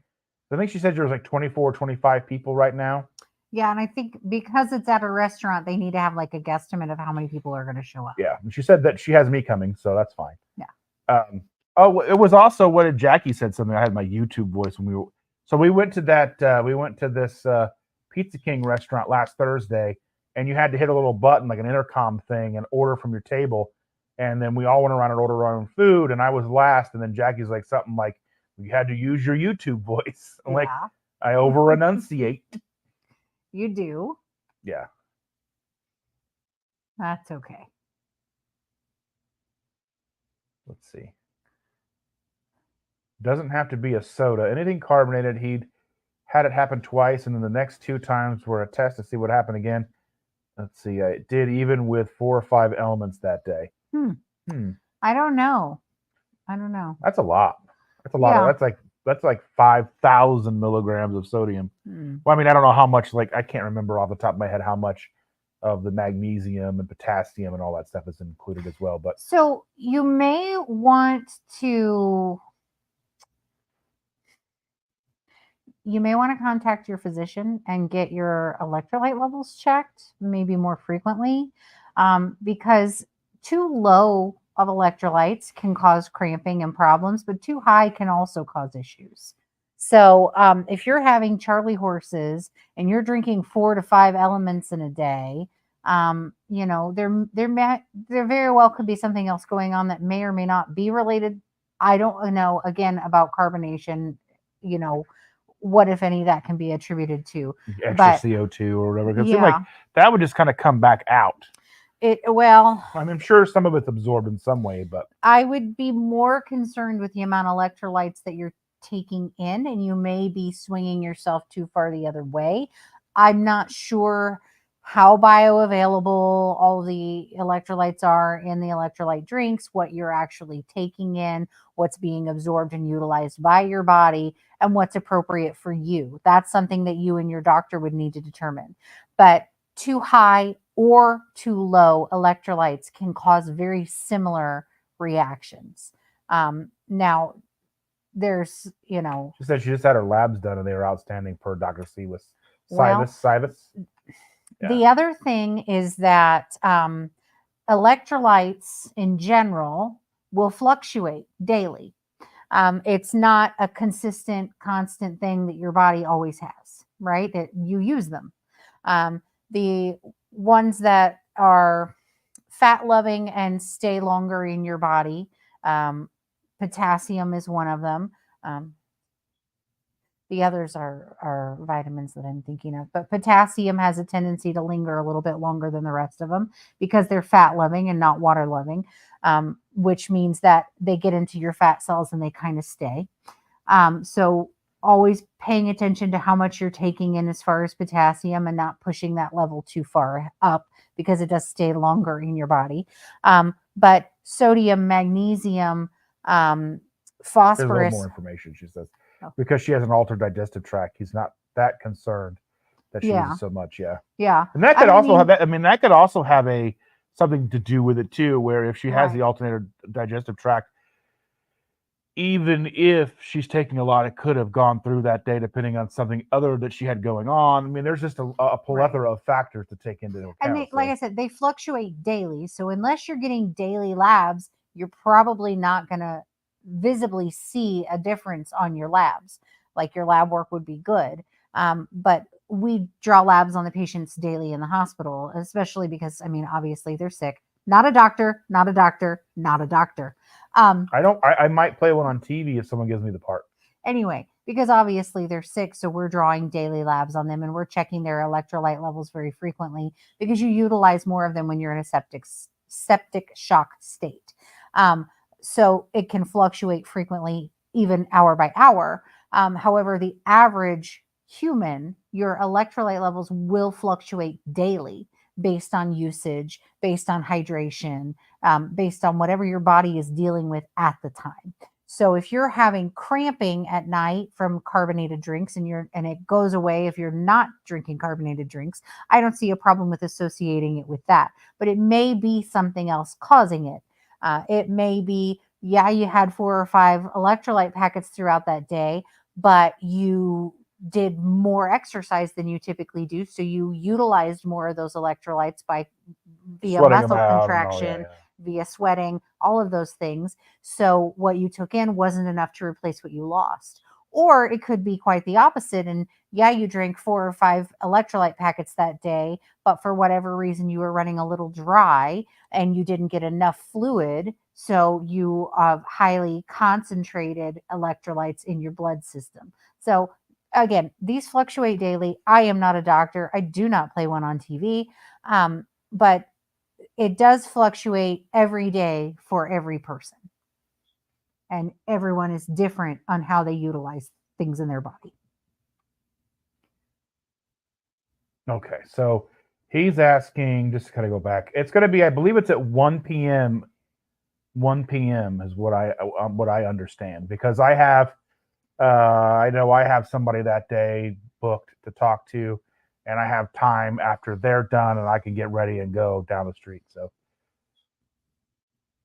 I think she said there was like 24 or 25 people right now. Yeah, and I think because it's at a restaurant, they need to have like a guesstimate of how many people are going to show up. Yeah, and she said that she has me coming, so that's fine. Yeah. It was also what did Jackie said something. I had my YouTube voice when we went to that. We went to this Pizza King restaurant last Thursday, and you had to hit a little button like an intercom thing and order from your table. And then we all went around and ordered our own food, and I was last. And then Jackie's like something like, "You had to use your YouTube voice." I'm like, I over enunciate. You do. Yeah. That's okay. Let's see. Doesn't have to be a soda. Anything carbonated. He'd had it happen twice, and then the next 2 times were a test to see what happened again. Let's see. It did even with 4 or 5 elements that day. I don't know. That's a lot. That's a lot. Yeah. That's like 5,000 milligrams of sodium. Well, I mean, I don't know how much. Like, I can't remember off the top of my head how much of the magnesium and potassium and all that stuff is included as well. But so you may want to contact your physician and get your electrolyte levels checked, maybe more frequently, because too low of electrolytes can cause cramping and problems, but too high can also cause issues. So if you're having Charlie horses and you're drinking 4 to 5 elements in a day, there very well could be something else going on that may or may not be related. I don't know, again, about carbonation, what, if any, that can be attributed to. Extra CO2 or whatever. Because it seems like that would just kind of come back out. I'm sure some of it's absorbed in some way, but I would be more concerned with the amount of electrolytes that you're taking in, and you may be swinging yourself too far the other way. I'm not sure how bioavailable all the electrolytes are in the electrolyte drinks, what you're actually taking in, what's being absorbed and utilized by your body, and what's appropriate for you. That's something that you and your doctor would need to determine. But too high or too low electrolytes can cause very similar reactions. Now, there's, She said she just had her labs done and they were outstanding per Dr. Sivas. Yeah. The other thing is that electrolytes in general will fluctuate daily. It's not a consistent, constant thing that your body always has, right? That you use them. The ones that are fat loving and stay longer in your body, potassium is one of them. The others are vitamins that I'm thinking of, but potassium has a tendency to linger a little bit longer than the rest of them because they're fat loving and not water loving, which means that they get into your fat cells and they kind of stay. So always paying attention to how much you're taking in as far as potassium and not pushing that level too far up because it does stay longer in your body. But sodium, magnesium, There's a little phosphorus. more information, she says. Oh. Because she has an altered digestive tract, he's not that concerned that she Yeah. uses so much. Yeah. Yeah. And that could I also mean- have that. I mean, that could also have something to do with it too, where if she has Right. the alternated digestive tract, even if she's taking a lot, it could have gone through that day, depending on something other that she had going on. I mean, there's just a plethora of factors to take into account. And they, like I said, they fluctuate daily. So unless you're getting daily labs, you're probably not going to visibly see a difference on your labs. Like your lab work would be good. But we draw labs on the patients daily in the hospital, especially because, I mean, obviously they're sick. Not a doctor, not a doctor, not a doctor. I might play one on TV if someone gives me the part. Anyway, because obviously they're sick, so we're drawing daily labs on them and we're checking their electrolyte levels very frequently because you utilize more of them when you're in a septic shock state. So it can fluctuate frequently, even hour by hour. However, the average human, your electrolyte levels will fluctuate daily based on usage, based on hydration, based on whatever your body is dealing with at the time. So if you're having cramping at night from carbonated drinks and it goes away if you're not drinking carbonated drinks, I don't see a problem with associating it with that. But it may be something else causing it. It may be, you had 4 or 5 electrolyte packets throughout that day, but you did more exercise than you typically do. So you utilized more of those electrolytes via muscle contraction, via sweating, all of those things. So what you took in wasn't enough to replace what you lost. Or it could be quite the opposite. And you drank 4 or 5 electrolyte packets that day, but for whatever reason, you were running a little dry and you didn't get enough fluid. So you have highly concentrated electrolytes in your blood system. So again, these fluctuate daily. I am not a doctor. I do not play one on TV. But it does fluctuate every day for every person. And everyone is different on how they utilize things in their body. Okay, so he's asking, just to kind of go back, it's going to be, I believe it's at 1 p.m. 1 p.m. is what I understand, because I know I have somebody that day booked to talk to, and I have time after they're done and I can get ready and go down the street. So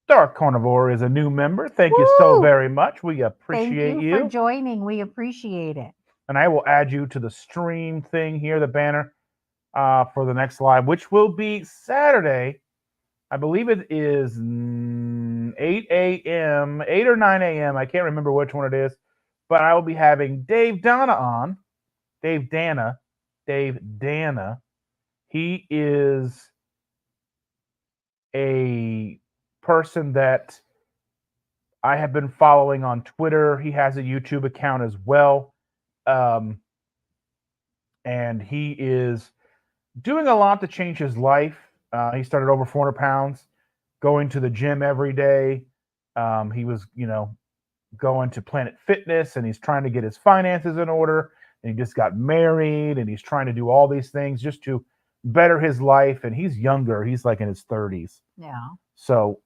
Dark Carnivore is a new member. Thank you so very much. We appreciate Thank you for joining. We appreciate it. And I will add you to the stream thing here, the banner, for the next live, which will be Saturday. I believe it is 8 a.m., 8 or 9 a.m. I can't remember which one it is. But I will be having Dave Dana on. Dave Dana. He is a person that I have been following on Twitter. He has a YouTube account as well. And he is doing a lot to change his life. He started over 400 pounds, going to the gym every day. He was, going to Planet Fitness, and he's trying to get his finances in order. And he just got married, and he's trying to do all these things just to better his life. And he's younger; he's like in his 30s. Yeah. So,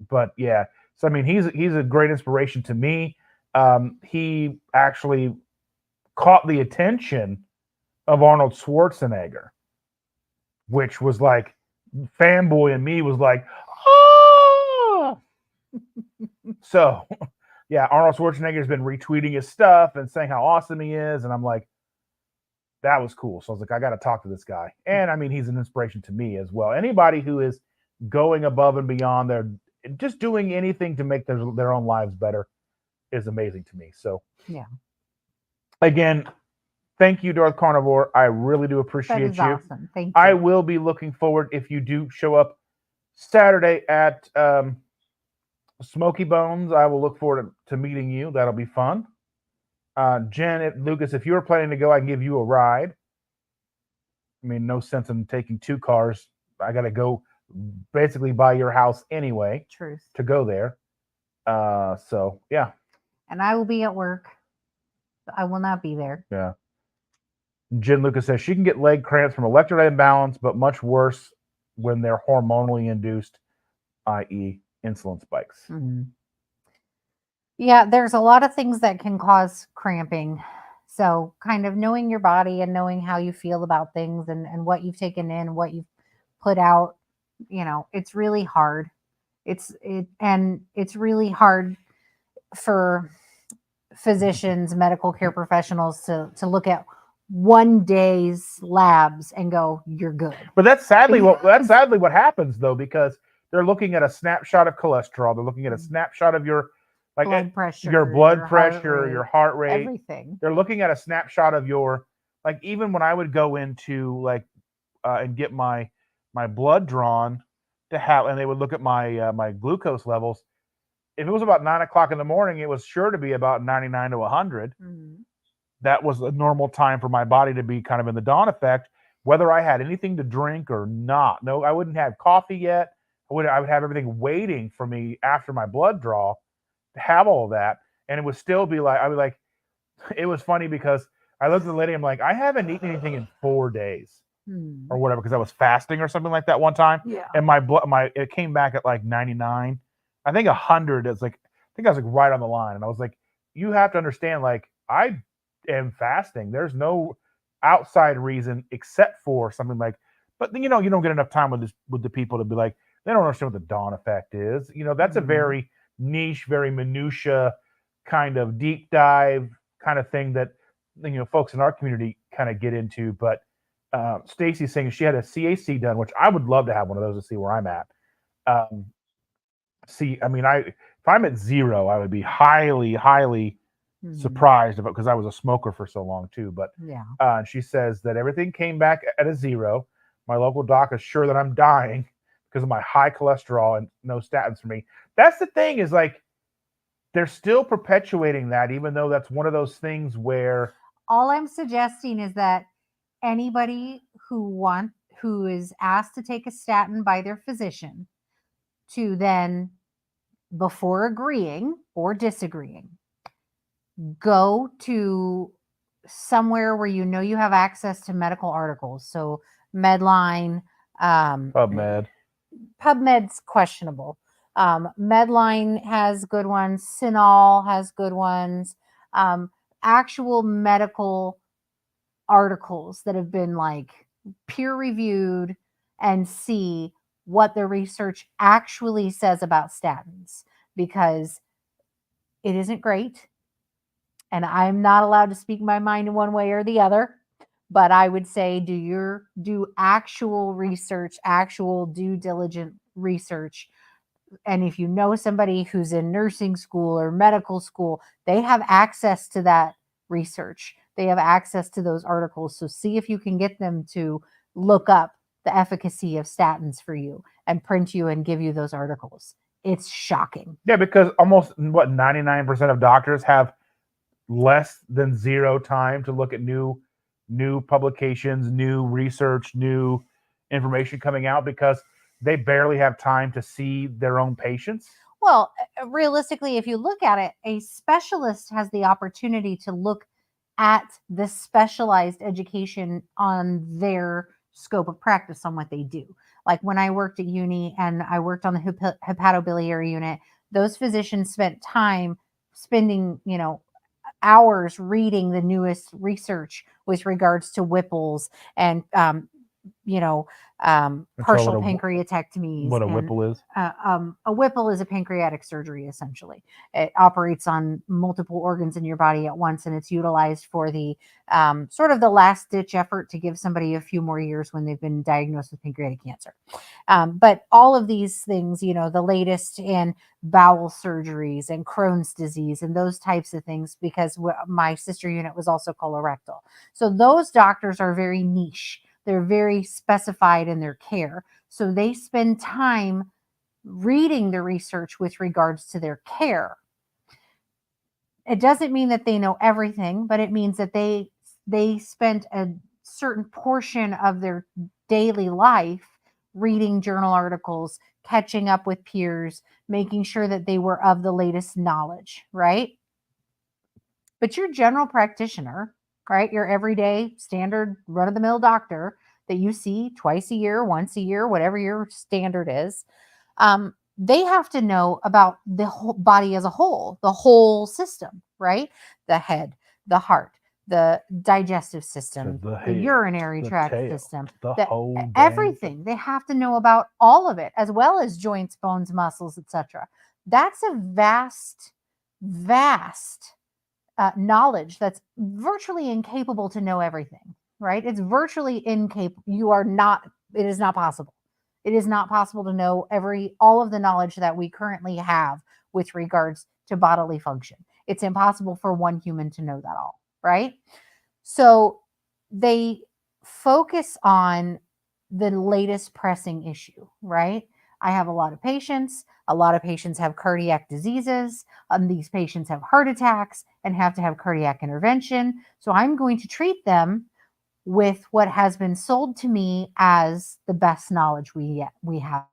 but yeah. So I mean, he's a great inspiration to me. He actually caught the attention of Arnold Schwarzenegger, which was like, fanboy in me was like, oh. So, yeah, Arnold Schwarzenegger has been retweeting his stuff and saying how awesome he is. And I'm like, that was cool. So I was like, I got to talk to this guy. And I mean, he's an inspiration to me as well. Anybody who is going above and beyond just doing anything to make their own lives better is amazing to me. So Yeah. Again, thank you, Darth Carnivore. I really do That appreciate is you. awesome. Thank you. I will be looking forward if you do show up Saturday at Smoky Bones. I will look forward to meeting you. That'll be fun. Jen, Lucas, if you're planning to go, I can give you a ride. I mean, no sense in taking 2 cars. I got to go basically by your house anyway Truth. to go there. So yeah. And I will be at work. I will not be there. Yeah. Jen Lucas says she can get leg cramps from electrolyte imbalance, but much worse when they're hormonally induced, i.e., insulin spikes. Mm-hmm. Yeah, there's a lot of things that can cause cramping. So kind of knowing your body and knowing how you feel about things and what you've taken in, what you've put out, it's really hard. It's really hard for physicians, medical care professionals to look at one day's labs and go, you're good. But that's sadly what happens though, because they're looking at a snapshot of cholesterol. They're looking at a snapshot of your blood pressure, your blood pressure, your heart rate, everything. They're looking at a snapshot of your, like, even when I would go into and get my blood drawn to have, and they would look at my my glucose levels. If it was about 9 o'clock in the morning, it was sure to be about 99 to 100. Mm-hmm. That was a normal time for my body to be kind of in the dawn effect, whether I had anything to drink or not. No, I wouldn't have coffee yet. I would have everything waiting for me after my blood draw to have all of that. And it would still be like, I would like, it was funny because I looked at the lady, I'm like, I haven't eaten anything in 4 days or whatever, because I was fasting or something like that one time. Yeah. And it came back at like 99. I think 100 is like, I think I was like right on the line. And I was like, you have to understand, like, I am fasting. There's no outside reason except for something like, but you don't get enough time with the people to be like, they don't understand what the dawn effect is. That's a very niche, very minutia kind of deep dive kind of thing that folks in our community kind of get into. But Stacy's saying she had a CAC done, which I would love to have one of those to see where I'm at. If I'm at 0, I would be highly surprised about, because I was a smoker for so long too. But yeah, she says that everything came back at a 0. My local doc is sure that I'm dying because of my high cholesterol and no statins for me. That's the thing, is like, they're still perpetuating that, even though that's one of those things where all I'm suggesting is that anybody who is asked to take a statin by their physician, to then, before agreeing or disagreeing, go to somewhere where you have access to medical articles. So Medline, PubMed's questionable. Medline has good ones. Cinol has good ones. Actual medical articles that have been like peer reviewed, and see what the research actually says about statins, because it isn't great. And I'm not allowed to speak my mind in one way or the other, but I would say do actual research, actual due diligent research. And if you know somebody who's in nursing school or medical school, they have access to that research. They have access to those articles. So see if you can get them to look up the efficacy of statins for you and print you and give you those articles. It's shocking. Yeah, because almost 99% of doctors have less than 0 time to look at new publications, new research, new information coming out, because they barely have time to see their own patients. Well, realistically, if you look at it, a specialist has the opportunity to look at the specialized education on their scope of practice, on what they do. Like when I worked at uni and I worked on the hepatobiliary unit, those physicians spent time spending, hours reading the newest research with regards to Whipples and, partial pancreatectomies. What a Whipple is? A Whipple is a pancreatic surgery, essentially. It operates on multiple organs in your body at once, and it's utilized for the sort of the last ditch effort to give somebody a few more years when they've been diagnosed with pancreatic cancer. But all of these things, the latest in bowel surgeries and Crohn's disease and those types of things, because my sister unit was also colorectal. So those doctors are very niche. They're very specified in their care. So they spend time reading the research with regards to their care. It doesn't mean that they know everything, but it means that they spent a certain portion of their daily life reading journal articles, catching up with peers, making sure that they were of the latest knowledge, right? But your general practitioner, right, your everyday standard run-of-the-mill doctor that you see twice a year, once a year, whatever your standard is, they have to know about the whole body as a whole, the whole system, right? The head, the heart, the digestive system, the the head, urinary the tract tail, system, the whole damn everything. They have to know about all of it, as well as joints, bones, muscles, etc. That's a vast knowledge that's virtually incapable to know everything, right? It's virtually incapable. It is not possible. It is not possible to know all of the knowledge that we currently have with regards to bodily function. It's impossible for one human to know that all, right? So they focus on the latest pressing issue, right? I have a lot of patients. A lot of patients have cardiac diseases. These patients have heart attacks and have to have cardiac intervention. So I'm going to treat them with what has been sold to me as the best knowledge we have.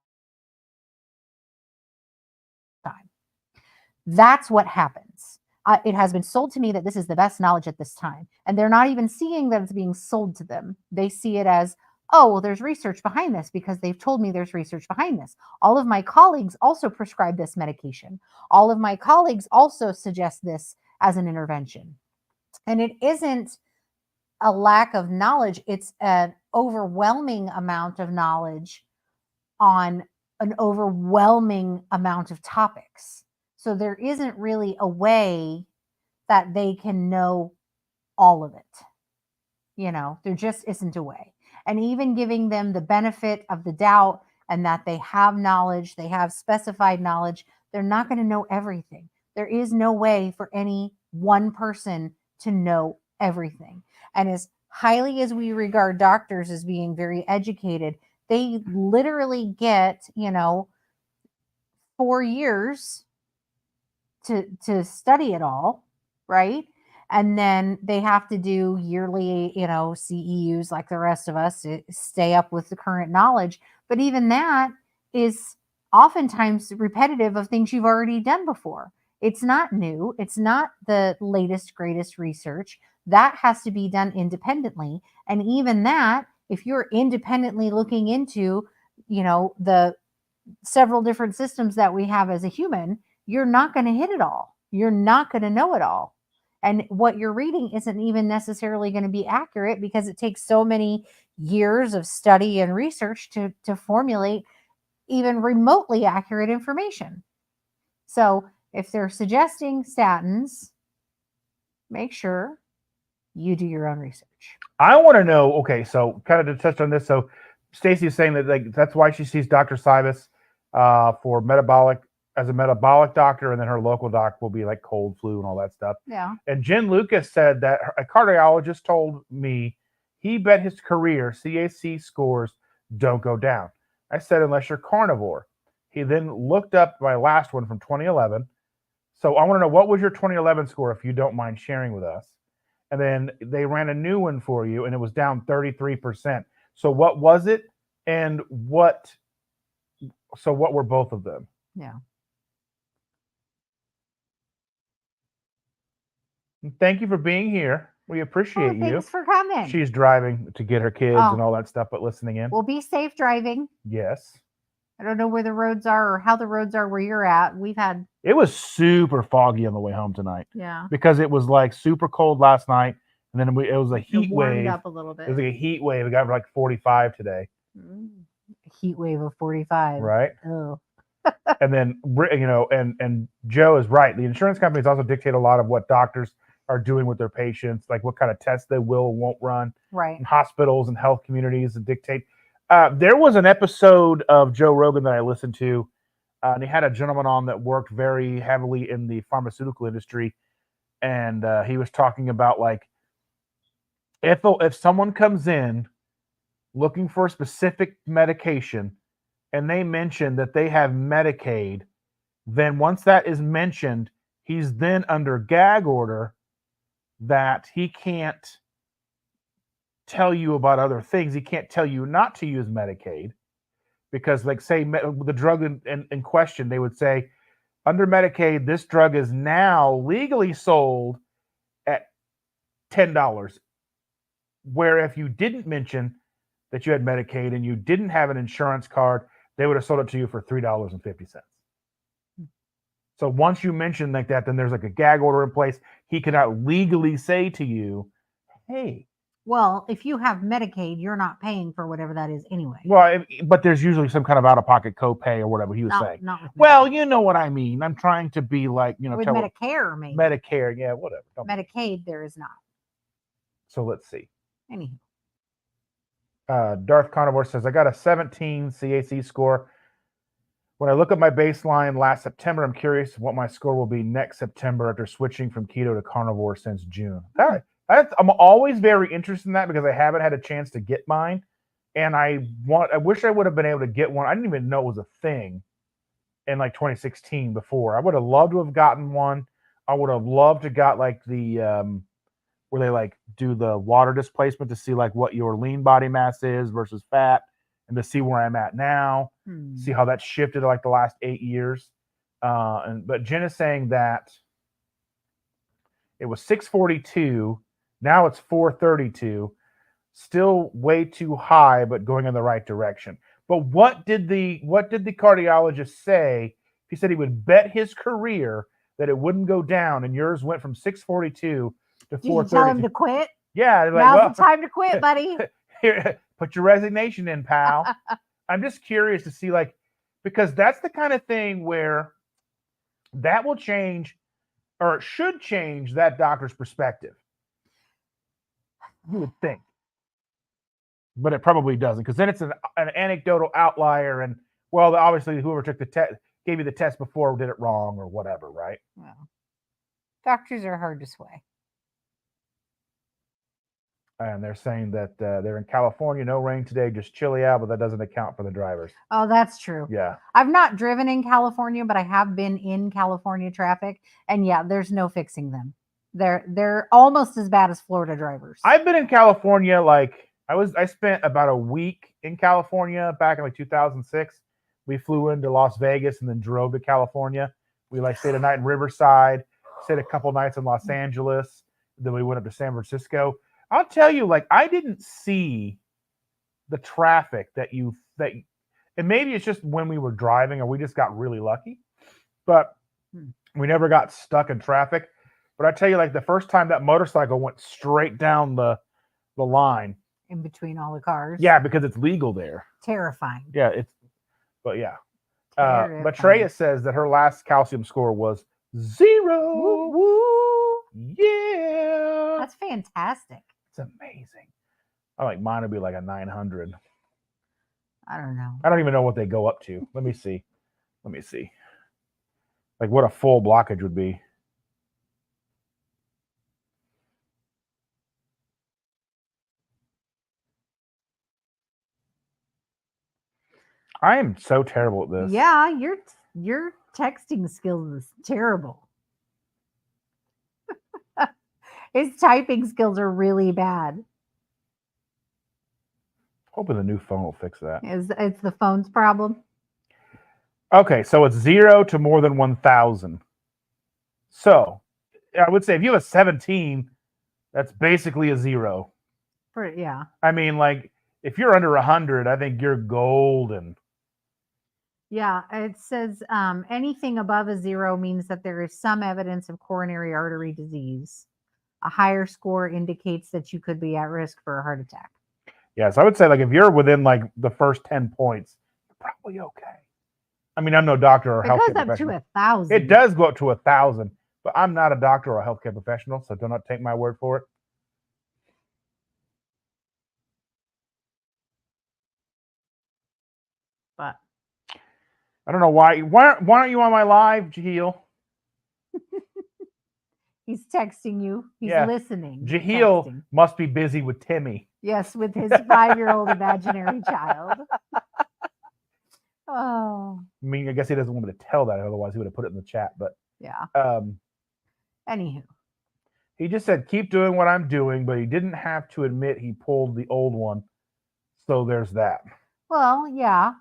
That's what happens. It has been sold to me that this is the best knowledge at this time. And they're not even seeing that it's being sold to them. They see it as, oh, well, there's research behind this because they've told me there's research behind this. All of my colleagues also prescribe this medication. All of my colleagues also suggest this as an intervention. And it isn't a lack of knowledge. It's an overwhelming amount of knowledge on an overwhelming amount of topics. So there isn't really a way that they can know all of it. There just isn't a way. And even giving them the benefit of the doubt and that they have knowledge, they have specified knowledge, they're not going to know everything. There is no way for any one person to know everything. And as highly as we regard doctors as being very educated, they literally get, 4 years to study it all, right? And then they have to do yearly, CEUs like the rest of us to stay up with the current knowledge. But even that is oftentimes repetitive of things you've already done before. It's not new. It's not the latest, greatest research. That has to be done independently. And even that, if you're independently looking into, the several different systems that we have as a human, you're not going to hit it all. You're not going to know it all. And what you're reading isn't even necessarily going to be accurate because it takes so many years of study and research to formulate even remotely accurate information. So if they're suggesting statins, make sure you do your own research. I want to know, okay, so kind of to touch on this. So Stacy is saying that that's why she sees Dr. Cybus for as a metabolic doctor, and then her local doc will be like cold, flu, and all that stuff. Yeah. And Jen Lucas said that a cardiologist told me he bet his career CAC scores don't go down. I said, unless you're carnivore. He then looked up my last one from 2011. So I want to know, what was your 2011 score, if you don't mind sharing with us? And then they ran a new one for you, and it was down 33%. So what was it? And what were both of them? Yeah. Thank you for being here. We appreciate you. Thanks for coming. She's driving to get her kids and all that stuff, but listening in. Well, be safe driving. Yes. I don't know where the roads are or how the roads are where you're at. It was super foggy on the way home tonight. Yeah. Because it was like super cold last night, and then it was a heat wave. Up a little bit. It was like a heat wave. It got like 45 today. Heat wave of 45. Right. Oh. And then, and Joe is right. The insurance companies also dictate a lot of what doctors are doing with their patients, like what kind of tests they will and won't run. Right. And hospitals and health communities that dictate. There was an episode of Joe Rogan that I listened to, and he had a gentleman on that worked very heavily in the pharmaceutical industry, and he was talking about like if someone comes in looking for a specific medication and they mention that they have Medicaid, then once that is mentioned, he's then under gag order that he can't tell you about other things. He can't tell you not to use Medicaid because, like, say the drug in question, they would say, under Medicaid, this drug is now legally sold at $10. Where if you didn't mention that you had Medicaid and you didn't have an insurance card, they would have sold it to you for $3.50. So once you mention like that, then there's like a gag order in place. He cannot legally say to you, hey. Well, if you have Medicaid, you're not paying for whatever that is anyway. Well, but there's usually some kind of out-of-pocket copay or whatever he was saying. Not with well, you know what I mean. I'm trying to be like, with Medicare, maybe. Medicare, yeah, whatever. Medicaid, there is not. So let's see. Anyhow. Darth Carnivore says, I got a 17 CAC score. When I look at my baseline last September, I'm curious what my score will be next September after switching from keto to carnivore since June. I'm always very interested in that because I haven't had a chance to get mine. And I wish I would have been able to get one. I didn't even know it was a thing in like 2016 before. I would have loved to have gotten one. I would have loved to got like the where they like do the water displacement to see like what your lean body mass is versus fat, and to see where I'm at now, see how that's shifted like the last 8 years. But Jen is saying that it was 642, now it's 432, still way too high, but going in the right direction. But what did the cardiologist say? He said he would bet his career that it wouldn't go down, and yours went from 642 to 432. Did you tell him to quit? Yeah. Now's the time to quit, buddy. Here, put your resignation in, pal. I'm just curious to see, like, because that's the kind of thing where that will change, or it should change, that doctor's perspective. You would think. But it probably doesn't, because then it's an anecdotal outlier, and, well, obviously whoever took the test, gave you the test before, did it wrong or whatever, right? Well, doctors are hard to sway. And they're saying that they're in California, no rain today, just chilly out, but that doesn't account for the drivers. Oh, that's true. Yeah. I've not driven in California, but I have been in California traffic, and yeah, there's no fixing them. They're almost as bad as Florida drivers. I've been in California, like I spent about a week in California back in like 2006. We flew into Las Vegas and then drove to California. We like stayed a night in Riverside, stayed a couple nights in Los Angeles, then we went up to San Francisco. I'll tell you, like, I didn't see the traffic and maybe it's just when we were driving or we just got really lucky, but we never got stuck in traffic. But I tell you, like, the first time that motorcycle went straight down the line. In between all the cars. Yeah, because it's legal there. Terrifying. Yeah, but yeah. But Treya says that her last calcium score was 0. Woo, woo. Yeah. That's fantastic. It's amazing. I like mine would be like a 900. I don't know. I don't even know what they go up to. Let me see. Like what a full blockage would be. I am so terrible at this. Yeah, your texting skills is terrible. His typing skills are really bad. Hoping the new phone will fix that. It's the phone's problem. Okay, so it's 0 to more than 1,000. So I would say if you have a 17, that's basically a 0. Yeah. I mean, like, if you're under 100, I think you're golden. Yeah, it says anything above a 0 means that there is some evidence of coronary artery disease. A higher score indicates that you could be at risk for a heart attack. Yes, I would say, like, if you're within like the first 10 points, you're probably okay. I mean, I'm no doctor or healthcare professional. It goes up to 1,000. It does go up to 1,000, but I'm not a doctor or a healthcare professional, so do not take my word for it. But I don't know why. Why aren't you on my live, Jaheel? he's texting you. He's Yeah. listening. Jaheel texting. must be busy with Timmy. Yes, with his 5-year-old imaginary child. Oh. I mean, I guess he doesn't want me to tell that, otherwise he would have put it in the chat. But yeah. Anywho, he just said, "Keep doing what I'm doing," but he didn't have to admit he pulled the old one. So there's that. Well, yeah.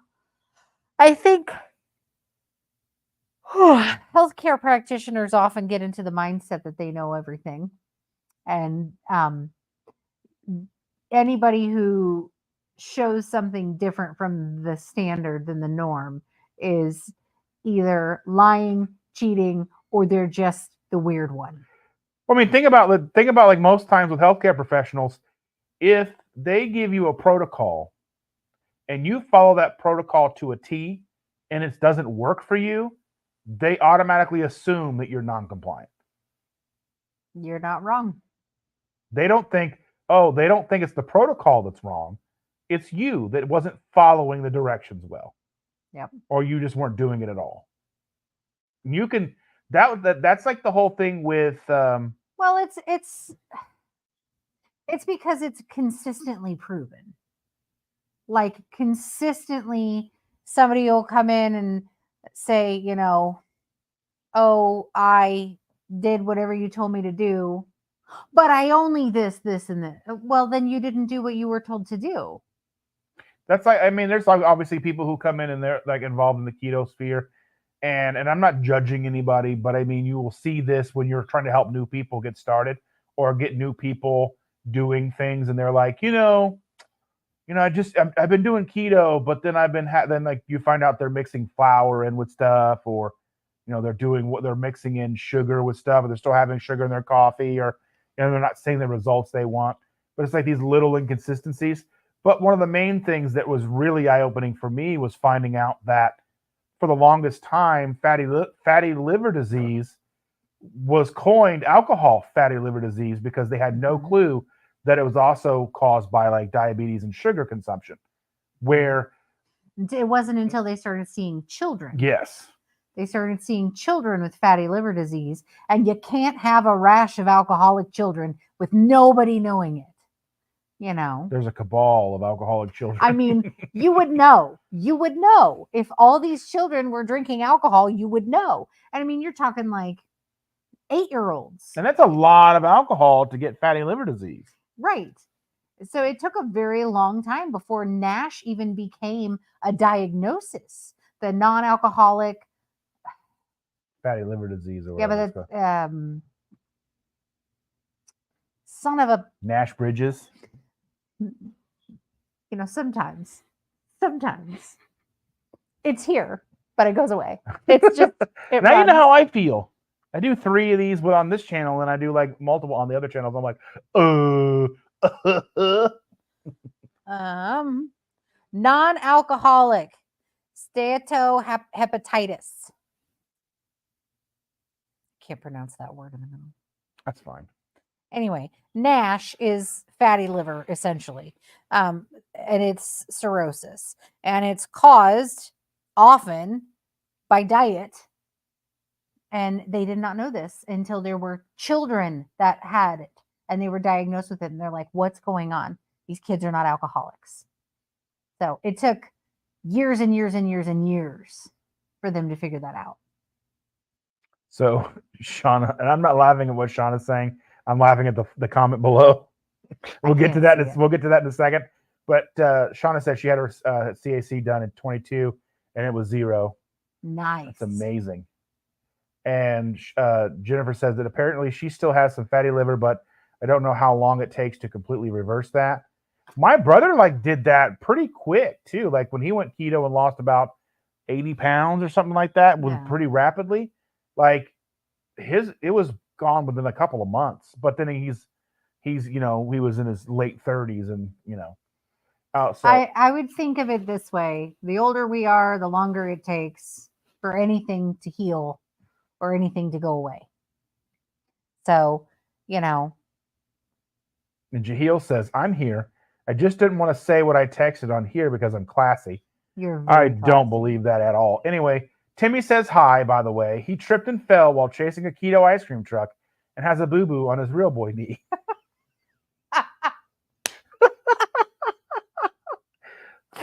I think healthcare practitioners often get into the mindset that they know everything, and anybody who shows something different from the standard than the norm is either lying, cheating, or they're just the weird one. I mean, think about like most times with healthcare professionals, if they give you a protocol and you follow that protocol to a T and it doesn't work for you, they automatically assume that you're non-compliant. You're not wrong. They don't think it's the protocol that's wrong. It's you that wasn't following the directions well. Yep. Or you just weren't doing it at all. You can that's like the whole thing with well, it's because it's consistently proven. Like consistently somebody will come in and say, you know, oh, I did whatever you told me to do, but I only this, and this. Well, then you didn't do what you were told to do. That's like, I mean, there's like obviously people who come in and they're like involved in the keto sphere, and I'm not judging anybody, but I mean, you will see this when you're trying to help new people get started or get new people doing things, and they're like, I've been doing keto, but then I've been then like you find out they're mixing flour in with stuff, or they're mixing in sugar with stuff, or they're still having sugar in their coffee, or they're not seeing the results they want. But it's like these little inconsistencies. But one of the main things that was really eye-opening for me was finding out that for the longest time, fatty liver disease was coined alcohol fatty liver disease because they had no clue that it was also caused by like diabetes and sugar consumption. Where it wasn't until they started seeing children. Yes. They started seeing children with fatty liver disease, and you can't have a rash of alcoholic children with nobody knowing it. There's a cabal of alcoholic children. I mean, you would know. You would know. If all these children were drinking alcohol, you would know. And I mean, you're talking like 8-year-olds. And that's a lot of alcohol to get fatty liver disease. Right. So it took a very long time before NASH even became a diagnosis. The non-alcoholic fatty liver disease, or whatever. Yeah, but son of a Nash Bridges. Sometimes it's here, but it goes away. It's just now runs. You know how I feel. I do 3 of these on this channel, and I do like multiple on the other channels. I'm like, non-alcoholic steatohepatitis. Can't pronounce that word in the middle. That's fine. Anyway, NASH is fatty liver, essentially. And it's cirrhosis. And it's caused often by diet. And they did not know this until there were children that had it. And they were diagnosed with it. And they're like, what's going on? These kids are not alcoholics. So it took years and years and years and years for them to figure that out. So Shauna, and I'm not laughing at what Shauna's saying. I'm laughing at the comment below. We'll get to that. We'll get to that in a second. But Shauna said she had her CAC done in 22, and it was 0. Nice. That's amazing. And Jennifer says that apparently she still has some fatty liver, but I don't know how long it takes to completely reverse that. My brother did that pretty quick too. Like when he went keto and lost about 80 pounds or something like that, was pretty rapidly. Like it was gone within a couple of months. But then he was in his late 30s, and so I would think of it this way: the older we are, the longer it takes for anything to heal or anything to go away. So, And Jaheel says, I'm here. I just didn't want to say what I texted on here because I'm classy. You're I very don't classy. believe that at all. Anyway, Timmy says hi, by the way. He tripped and fell while chasing a keto ice cream truck and has a boo-boo on his real boy knee.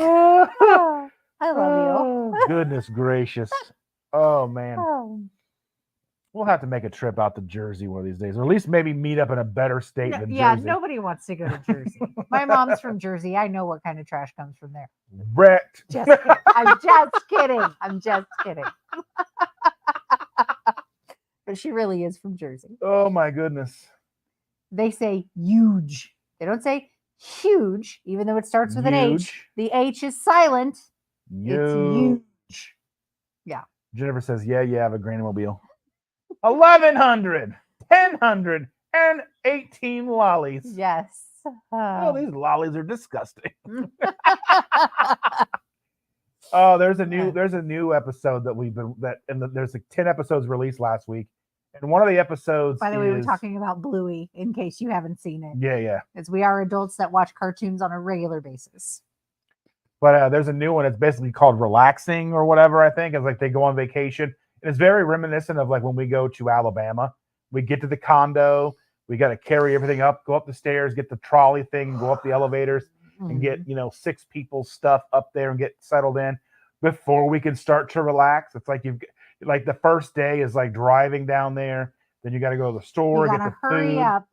Oh, I love you. Oh, goodness gracious. Oh, man. Oh. We'll have to make a trip out to Jersey one of these days, or at least maybe meet up in a better state than Yeah, Jersey. nobody wants to go to Jersey. My mom's from Jersey. I know what kind of trash comes from there. Wrecked. Just kidding. I'm just kidding. I'm just kidding. But she really is from Jersey. Oh, my goodness. They say huge. They don't say huge, even though it starts with an H. Huge. The H is silent. It's Huge. huge. Yeah. Jennifer says, yeah, you have a Granimobile. 1,100, 1,000, and 18 lollies. Yes. Oh, these lollies are disgusting. Oh, there's a new episode that there's like 10 episodes released last week. And one of the episodes By the way, we're talking about Bluey, in case you haven't seen it. Yeah. Because we are adults that watch cartoons on a regular basis. But there's a new one. It's basically called Relaxing or whatever, I think. It's like they go on vacation. And it's very reminiscent of like when we go to Alabama. We get to the condo. We got to carry everything up, go up the stairs, get the trolley thing, go up the elevators, and get, 6 people's stuff up there and get settled in before we can start to relax. It's like like the first day is like driving down there. Then you got to go to the store, You get gotta the hurry food. up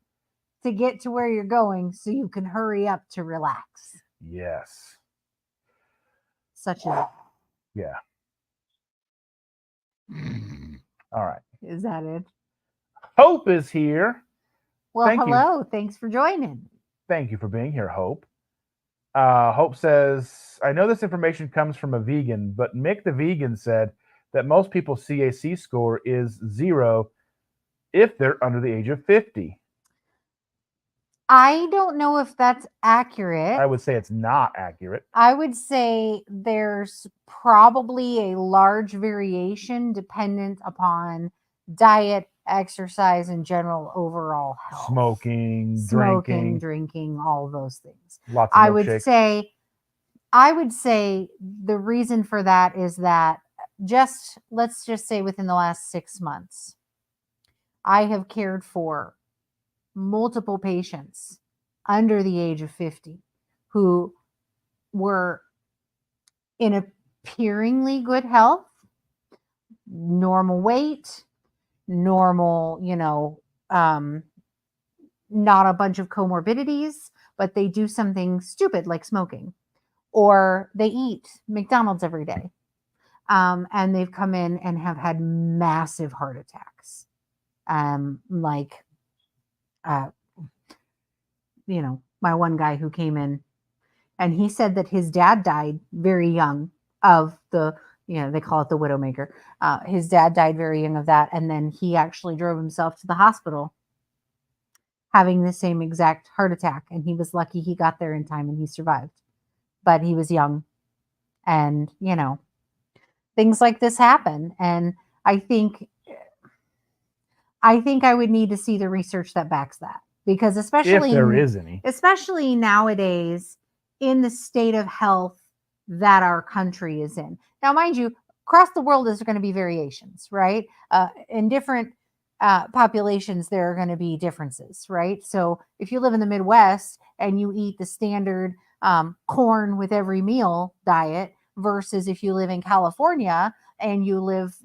to get to where you're going so you can hurry up to relax. Yes. Such as. Yeah. All right. Is that it? Hope is here. Well, Thank you. hello. Thanks for joining. Thank you for being here, Hope. Hope says, I know this information comes from a vegan, but Mick the vegan said that most people's CAC score is 0 if they're under the age of 50. I don't know if that's accurate. I would say it's not accurate. I would say there's probably a large variation dependent upon diet, exercise, and general overall health. Smoking, drinking, all those things. Lots of milkshakes. I would say the reason for that is that let's just say within the last 6 months, I have cared for multiple patients under the age of 50 who were in appearingly good health, normal weight, normal, not a bunch of comorbidities, but they do something stupid like smoking, or they eat McDonald's every day. And they've come in and have had massive heart attacks. My one guy who came in and he said that his dad died very young of they call it the widowmaker. His dad died very young of that. And then he actually drove himself to the hospital having the same exact heart attack. And he was lucky he got there in time and he survived. But he was young. And, things like this happen. And I think I would need to see the research that backs that. Because especially if there is any, especially nowadays in the state of health that our country is in. Now, mind you, across the world, there's going to be variations, right? In different populations, there are going to be differences, right? So if you live in the Midwest and you eat the standard corn with every meal diet versus if you live in California and you live,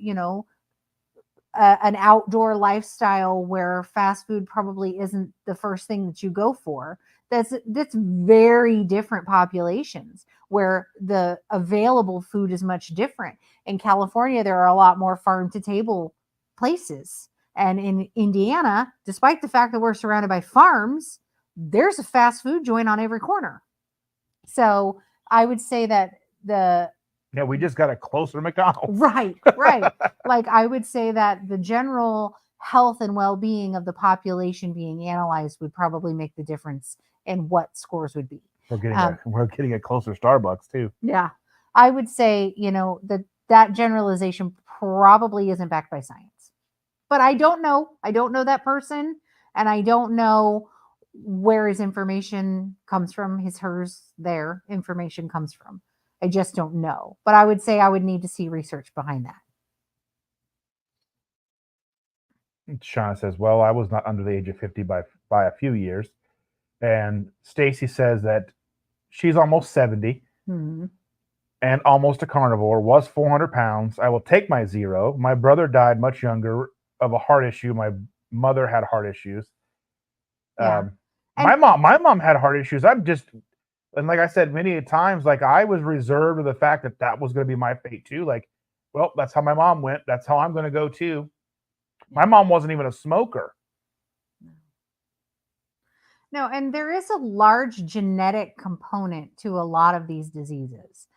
an outdoor lifestyle where fast food probably isn't the first thing that you go for. That's very different populations where the available food is much different. In California, there are a lot more farm to table places. And in Indiana, despite the fact that we're surrounded by farms, there's a fast food joint on every corner. So I would say that we just got a closer McDonald's. Right. Like I would say that the general health and well-being of the population being analyzed would probably make the difference in what scores would be. We're getting a closer Starbucks too. Yeah. I would say, that generalization probably isn't backed by science. But I don't know. I don't know that person. And I don't know where his information comes from, their information comes from. I just don't know. But I would say I would need to see research behind that. Shauna says, well, I was not under the age of 50 by a few years. And Stacy says that she's almost 70 Hmm. and almost a carnivore, was 400 pounds. I will take my 0. My brother died much younger of a heart issue. My mother had heart issues. Yeah. My mom had heart issues. And like I said many times, like I was reserved to the fact that was going to be my fate too. Like, well, that's how my mom went. That's how I'm going to go too. My mom wasn't even a smoker. No, and there is a large genetic component to a lot of these diseases.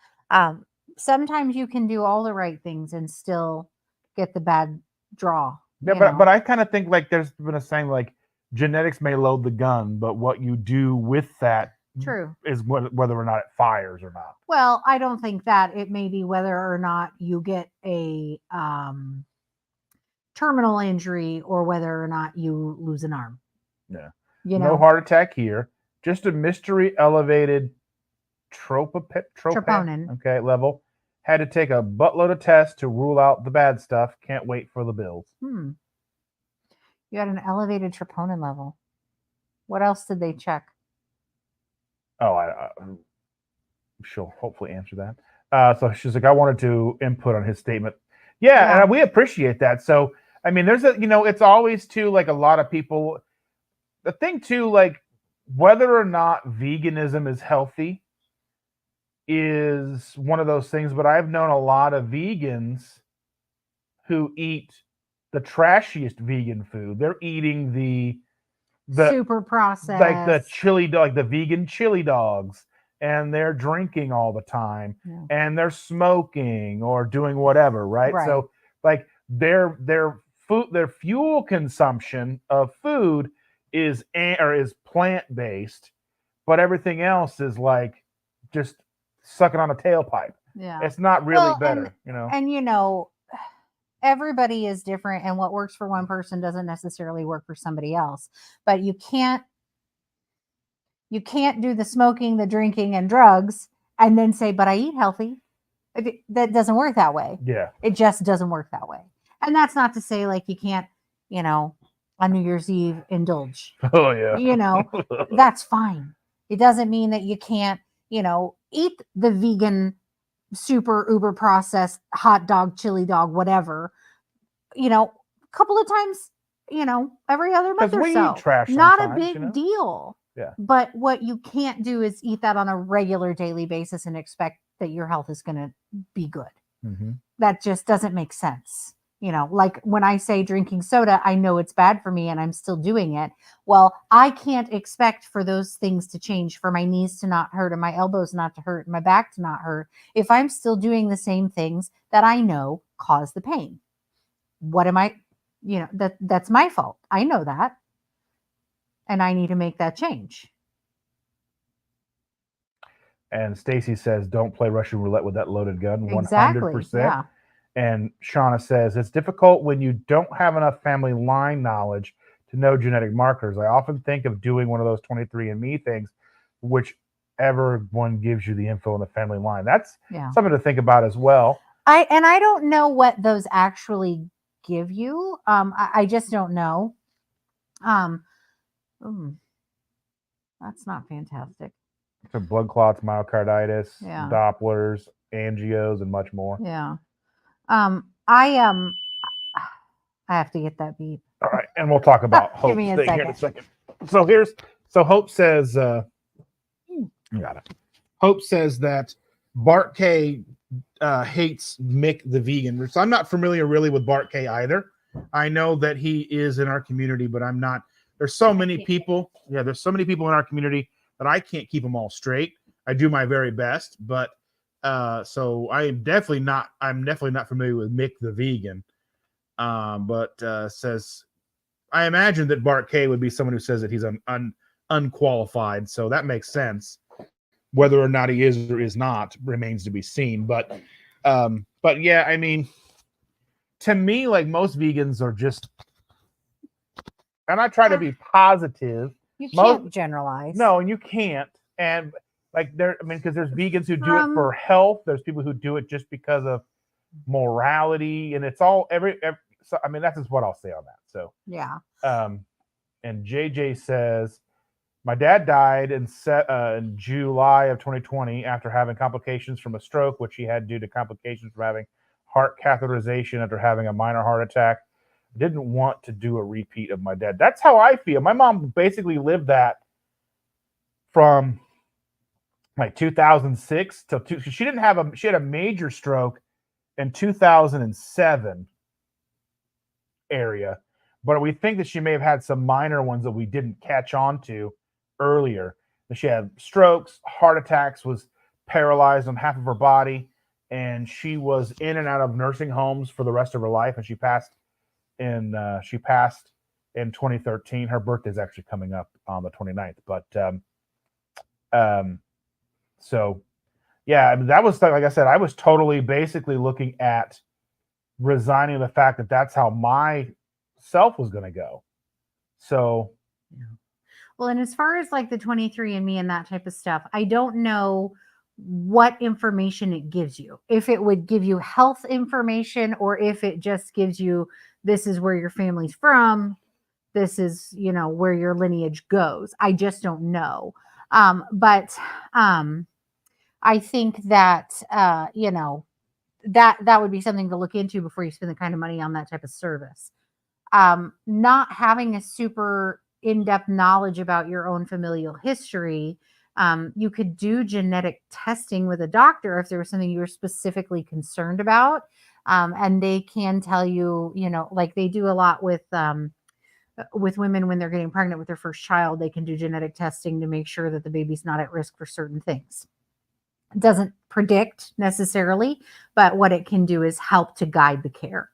Sometimes you can do all the right things and still get the bad draw. Yeah, but I kind of think like there's been a saying like genetics may load the gun, but what you do with that True. is whether or not it fires or not. Well, I don't think that. It may be whether or not you get a terminal injury or whether or not you lose an arm. Yeah. You know? No heart attack here. Just a mystery elevated troponin okay, level. Had to take a buttload of tests to rule out the bad stuff. Can't wait for the bills. You had an elevated troponin level. What else did they check? Oh, she'll hopefully answer that. So she's like, I wanted to input on his statement. Yeah, and we appreciate that. So, I mean, there's it's always too, like a lot of people, the thing too, like whether or not veganism is healthy is one of those things, but I've known a lot of vegans who eat the trashiest vegan food. They're eating the super processed, like the chili dog, the vegan chili dogs, and they're drinking all the time, and they're smoking or doing whatever, right? So like their food, their fuel consumption of food is plant based, but everything else is like just sucking on a tailpipe. Yeah, it's not really better, And everybody is different, and what works for one person doesn't necessarily work for somebody else. But you can't do the smoking, the drinking, and drugs and then say, but I eat healthy. That doesn't work that way. Yeah. It just doesn't work that way. And that's not to say like you can't, on New Year's Eve indulge. Oh yeah. That's fine. It doesn't mean that you can't, eat the vegan super uber processed hot dog, chili dog, whatever, a couple of times, every other month or so. Not a big deal. Yeah. But what you can't do is eat that on a regular daily basis and expect that your health is going to be good. Mm-hmm. That just doesn't make sense. Like when I say drinking soda, I know it's bad for me and I'm still doing it. Well, I can't expect for those things to change, for my knees to not hurt and my elbows not to hurt and my back to not hurt if I'm still doing the same things that I know cause the pain. What am I, that's my fault. I know that. And I need to make that change. And Stacy says, don't play Russian roulette with that loaded gun. 100%. Exactly. Yeah. And Shauna says, it's difficult when you don't have enough family line knowledge to know genetic markers. I often think of doing one of those 23andMe things, whichever one gives you the info in the family line. That's something to think about as well. I don't know what those actually give you. I just don't know. That's not fantastic. So blood clots, myocarditis, yeah. Dopplers, angios, and much more. Yeah. I have to get that beep. All right, and we'll talk about Hope's thing here in a second. So Hope says, got it. Hope says that Bart K hates Mick the vegan. So I'm not familiar really with Bart K either. I know that he is in our community, but I'm not. There's so many people. Yeah, there's so many people in our community that I can't keep them all straight. I do my very best, but so I'm definitely not familiar with Mick the vegan. But says, I imagine that Bart K would be someone who says that he's unqualified. So that makes sense. Whether or not he is or is not remains to be seen. But yeah, I mean, to me, like most vegans are just, and I try to be positive. You can't generalize. No, and you can't. And like there, I mean, because there's vegans who do it for health. There's people who do it just because of morality, and it's all every so I mean, that's just what I'll say on that. So Yeah. And JJ says, my dad died in July of 2020 after having complications from a stroke, which he had due to complications from having heart catheterization after having a minor heart attack. Didn't want to do a repeat of my dad. That's how I feel. My mom basically lived that from like 2006 till she didn't have she had a major stroke in 2007 area, but we think that she may have had some minor ones that we didn't catch on to earlier. She had strokes, heart attacks, was paralyzed on half of her body, and she was in and out of nursing homes for the rest of her life. And she passed in 2013. Her birthday is actually coming up on the 29th. But so yeah, I mean, that was like I said, I was totally basically looking at resigning the fact that that's how my self was going to go. So well, and as far as like the 23andMe and that type of stuff, I don't know what information it gives you. If it would give you health information, or if it just gives you, this is where your family's from, this is, you know, where your lineage goes. I just don't know. But I think that you know, that would be something to look into before you spend the kind of money on that type of service. Not having a super in-depth knowledge about your own familial history, you could do genetic testing with a doctor if there was something you were specifically concerned about. And they can tell you, you know, like they do a lot with women when they're getting pregnant with their first child. They can do genetic testing to make sure that the baby's not at risk for certain things. It doesn't predict necessarily, but what it can do is help to guide the care.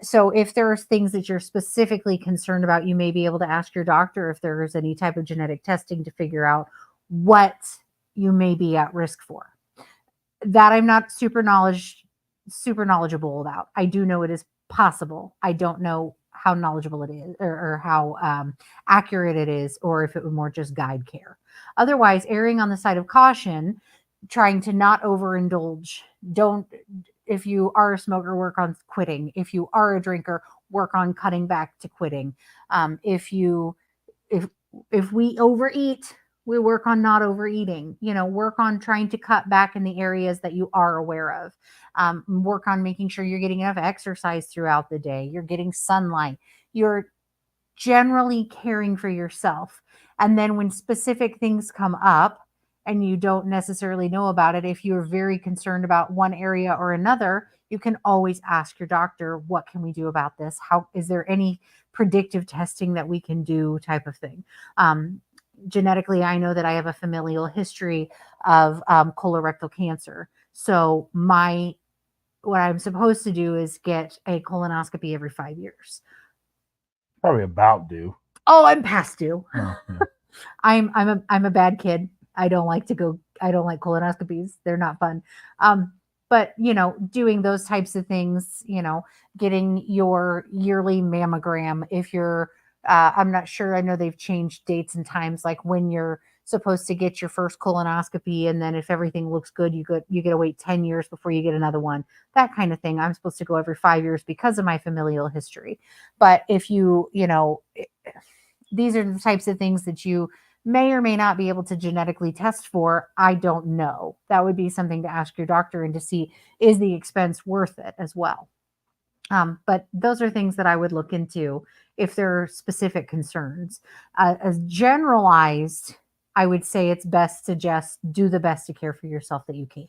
So if there's things that you're specifically concerned about, you may be able to ask your doctor if there's any type of genetic testing to figure out what you may be at risk for. That I'm not super knowledgeable about. I do know it is possible. I don't know how knowledgeable it is, or how accurate it is, or if it would more just guide care. Otherwise, erring on the side of caution, trying to not overindulge. Don't, if you are a smoker, work on quitting. If you are a drinker, work on cutting back to quitting. If we overeat, we work on not overeating. You know, work on trying to cut back in the areas that you are aware of. Work on making sure you're getting enough exercise throughout the day. You're getting sunlight. You're generally caring for yourself. And then when specific things come up and you don't necessarily know about it, if you're very concerned about one area or another, you can always ask your doctor, what can we do about this? How, is there any predictive testing that we can do, type of thing? Genetically, I know that I have a familial history of colorectal cancer. So what I'm supposed to do is get a colonoscopy every 5 years. Probably about due. Oh, I'm past due. Oh, yeah. I'm a bad kid. I don't like colonoscopies. They're not fun. But you know, doing those types of things, you know, getting your yearly mammogram. If you're, I'm not sure. I know they've changed dates and times, like when you're supposed to get your first colonoscopy, and then if everything looks good, you get to wait 10 years before you get another one. That kind of thing. I'm supposed to go every 5 years because of my familial history. But if you know, these are the types of things that you may or may not be able to genetically test for. I don't know. That would be something to ask your doctor and to see, is the expense worth it as well. But those are things that I would look into if there are specific concerns. As generalized, I would say it's best to just do the best to care for yourself that you can.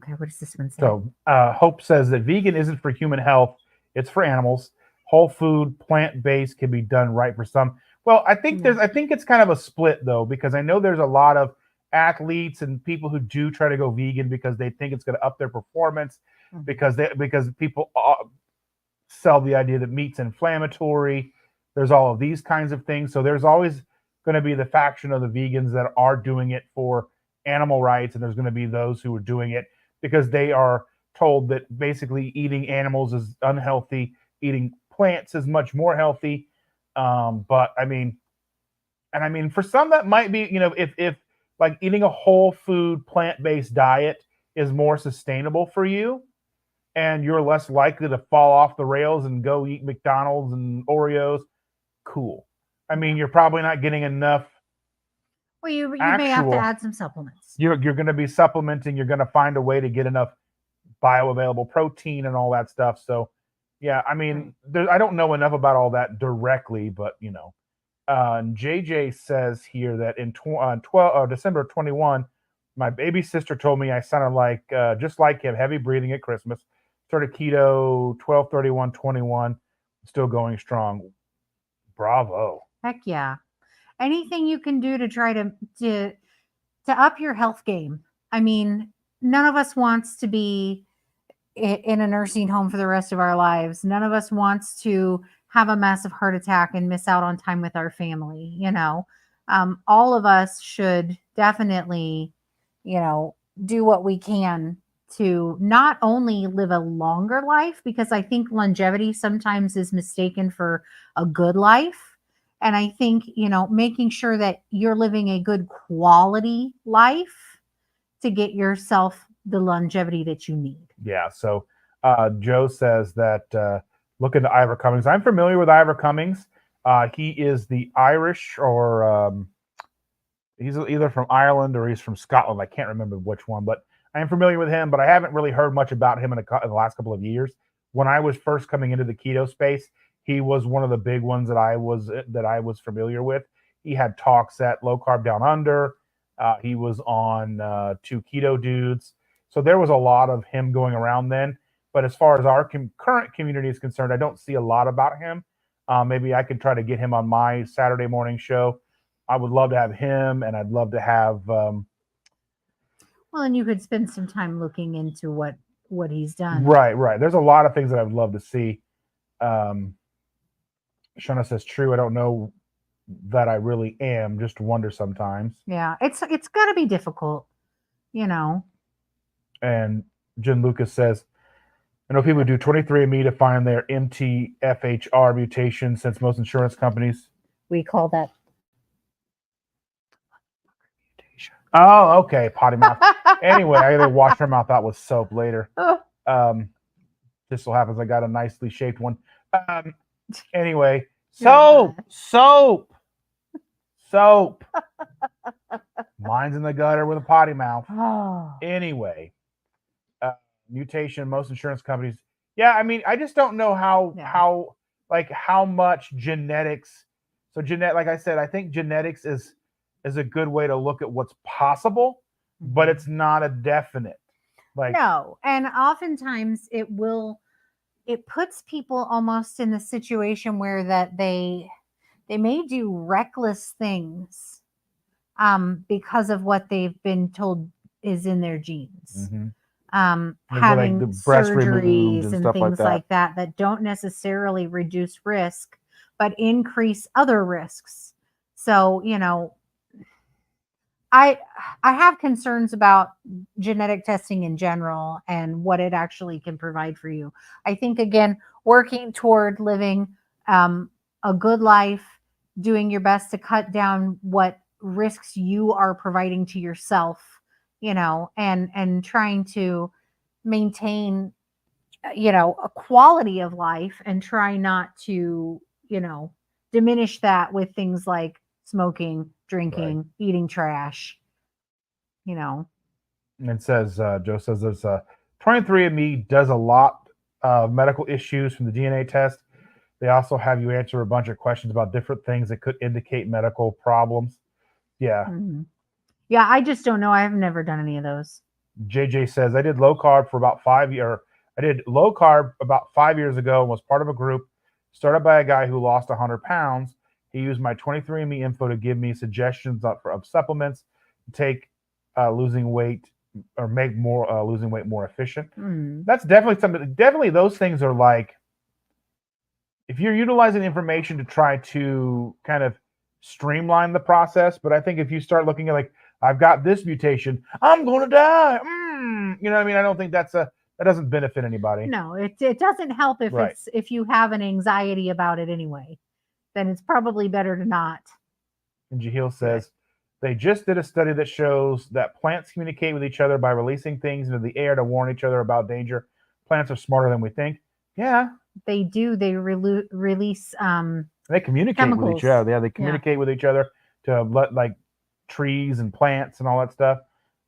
Okay, what does this one say? So Hope says that vegan isn't for human health, it's for animals. Whole food, plant-based can be done right for some. Well, I think it's kind of a split though, because I know there's a lot of athletes and people who do try to go vegan because they think it's going to up their performance, because people sell the idea that meat's inflammatory. There's all of these kinds of things. So there's always going to be the faction of the vegans that are doing it for animal rights, and there's going to be those who are doing it because they are told that basically eating animals is unhealthy, eating plants is much more healthy. But I mean, for some that might be, you know, if like eating a whole food plant-based diet is more sustainable for you, and you're less likely to fall off the rails and go eat McDonald's and Oreos, cool. I mean, you're probably not getting enough Well, you may have to actual. add some supplements. You're going to be supplementing. You're going to find a way to get enough bioavailable protein and all that stuff. So, yeah, I mean, I don't know enough about all that directly, but you know, JJ says here that in December 21, my baby sister told me I sounded like just like him, heavy breathing at Christmas. Started keto 12/31/21, still going strong. Bravo. Heck yeah. Anything you can do to try to up your health game. I mean, none of us wants to be in a nursing home for the rest of our lives. None of us wants to have a massive heart attack and miss out on time with our family. You know, all of us should definitely, you know, do what we can to not only live a longer life, because I think longevity sometimes is mistaken for a good life. And I think, you know, making sure that you're living a good quality life to get yourself the longevity that you need. Yeah. So Joe says that look into Ivor Cummings. I'm familiar with Ivor Cummings. He is the Irish, or he's either from Ireland or he's from Scotland. I can't remember which one, but I am familiar with him. But I haven't really heard much about him in the last couple of years. When I was first coming into the keto space, he was one of the big ones that I was familiar with. He had talks at Low Carb Down Under. He was on Two Keto Dudes. So there was a lot of him going around then. But as far as our current community is concerned, I don't see a lot about him. Maybe I could try to get him on my Saturday morning show. I would love to have him, and I'd love to have. Well, and you could spend some time looking into what he's done. Right. There's a lot of things that I would love to see. Shauna says, "True. I don't know that I really am. Just wonder sometimes." Yeah, it's got to be difficult, you know. And Jen Lucas says, "I know people do 23andMe to find their MTFHR mutation, since most insurance companies." We call that. Oh, okay, potty mouth. Anyway, I gotta wash her mouth out with soap later. Just so happens I got a nicely shaped one. Anyway, soap. Mine's in the gutter with a potty mouth. Anyway, mutation, most insurance companies. Yeah, I mean, I just don't know how much genetics. So like I said, I think genetics is a good way to look at what's possible, but it's not a definite. No, and oftentimes it puts people almost in the situation where that they may do reckless things because of what they've been told is in their genes. Having the breast surgeries and stuff things like that don't necessarily reduce risk, but increase other risks. So, you know, I have concerns about genetic testing in general and what it actually can provide for you. I think, again, working toward living a good life, doing your best to cut down what risks you are providing to yourself, you know, and trying to maintain, you know, a quality of life, and try not to, you know, diminish that with things like smoking, drinking, eating trash, you know. And it says, Joe says, there's 23andMe does a lot of medical issues from the DNA test. They also have you answer a bunch of questions about different things that could indicate medical problems. Yeah. Yeah, I just don't know. I have never done any of those. JJ says, I did low carb for about 5 years. I did low carb about 5 years ago and was part of a group started by a guy who lost 100 pounds. He used my 23andMe info to give me suggestions of supplements to take losing weight or make more losing weight more efficient. That's definitely something. Definitely, those things are like, if you're utilizing information to try to kind of streamline the process. But I think if you start looking at like, I've got this mutation, I'm going to die. You know what I mean? I don't think that doesn't benefit anybody. No, it doesn't help if you have an anxiety about it anyway. Then it's probably better to not. And Jahil says, They just did a study that shows that plants communicate with each other by releasing things into the air to warn each other about danger. Plants are smarter than we think. Yeah, They do. They release they communicate chemicals. with each other. Yeah, they communicate with each other to let like trees and plants and all that stuff.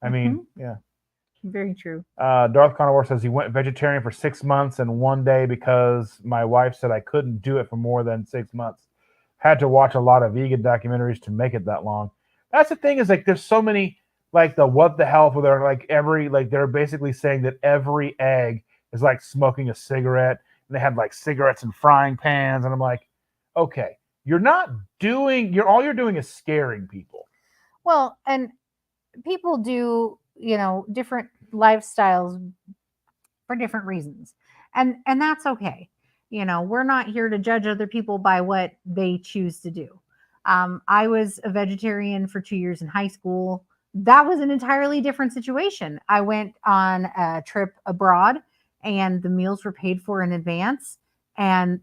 I mean, yeah. Very true. Darth Carnivore says he went vegetarian for 6 months and one day because my wife said I couldn't do it for more than 6 months. Had to watch a lot of vegan documentaries to make it that long. That's the thing is like there's so many like the what the health where they're like they're basically saying that every egg is like smoking a cigarette and they had like cigarettes in frying pans and I'm like, okay, all you're doing is scaring people. Well, and people do, different lifestyles for different reasons. And that's okay. We're not here to judge other people by what they choose to do. I was a vegetarian for 2 years in high school. That was an entirely different situation. I went on a trip abroad and the meals were paid for in advance and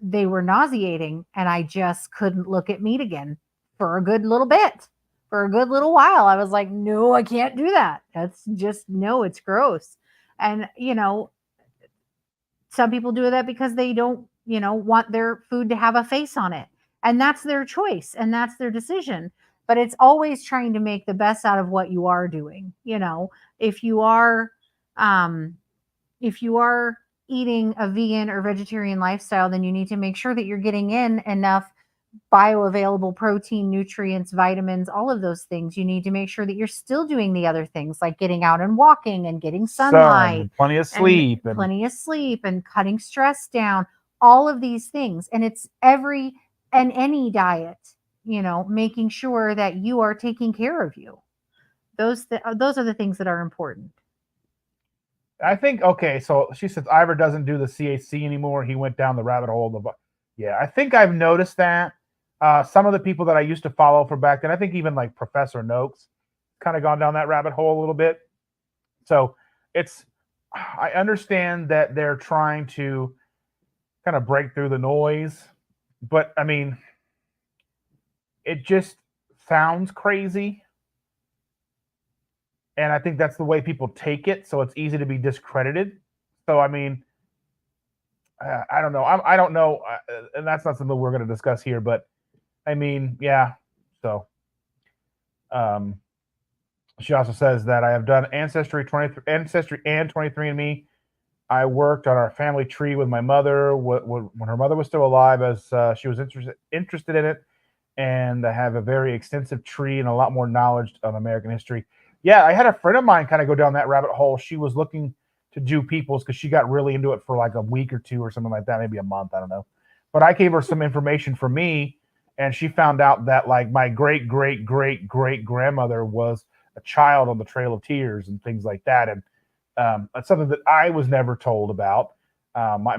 they were nauseating and I just couldn't look at meat again for a good little bit. For a good little while, I was like, no, I can't do that. That's just, no, it's gross. And, some people do that because they don't, want their food to have a face on it. And that's their choice and that's their decision. But it's always trying to make the best out of what you are doing. If you are, eating a vegan or vegetarian lifestyle, then you need to make sure that you're getting in enough bioavailable protein, nutrients, vitamins, all of those things. You need to make sure that you're still doing the other things like getting out and walking and getting sunlight, plenty of sleep and cutting stress down, all of these things. And it's any diet, making sure that you are taking care of you. Those are the things that are important. I think, okay, so she says Ivor doesn't do the CAC anymore. He went down the rabbit hole. Yeah, I think I've noticed that. Some of the people that I used to follow for back then, I think even like Professor Noakes kind of gone down that rabbit hole a little bit. So I understand that they're trying to kind of break through the noise, but I mean, it just sounds crazy. And I think that's the way people take it. So it's easy to be discredited. So, I mean, I don't know. I don't know. And that's not something we're going to discuss here, but I mean, yeah. So, she also says that I have done Ancestry and 23andMe. I worked on our family tree with my mother when her mother was still alive, as she was interested in it. And I have a very extensive tree and a lot more knowledge on American history. Yeah, I had a friend of mine kind of go down that rabbit hole. She was looking to do peoples because she got really into it for like a week or two or something like that, maybe a month, I don't know. But I gave her some information for me, and she found out that like my great grandmother was a child on the Trail of Tears and things like that, and that's something that I was never told about.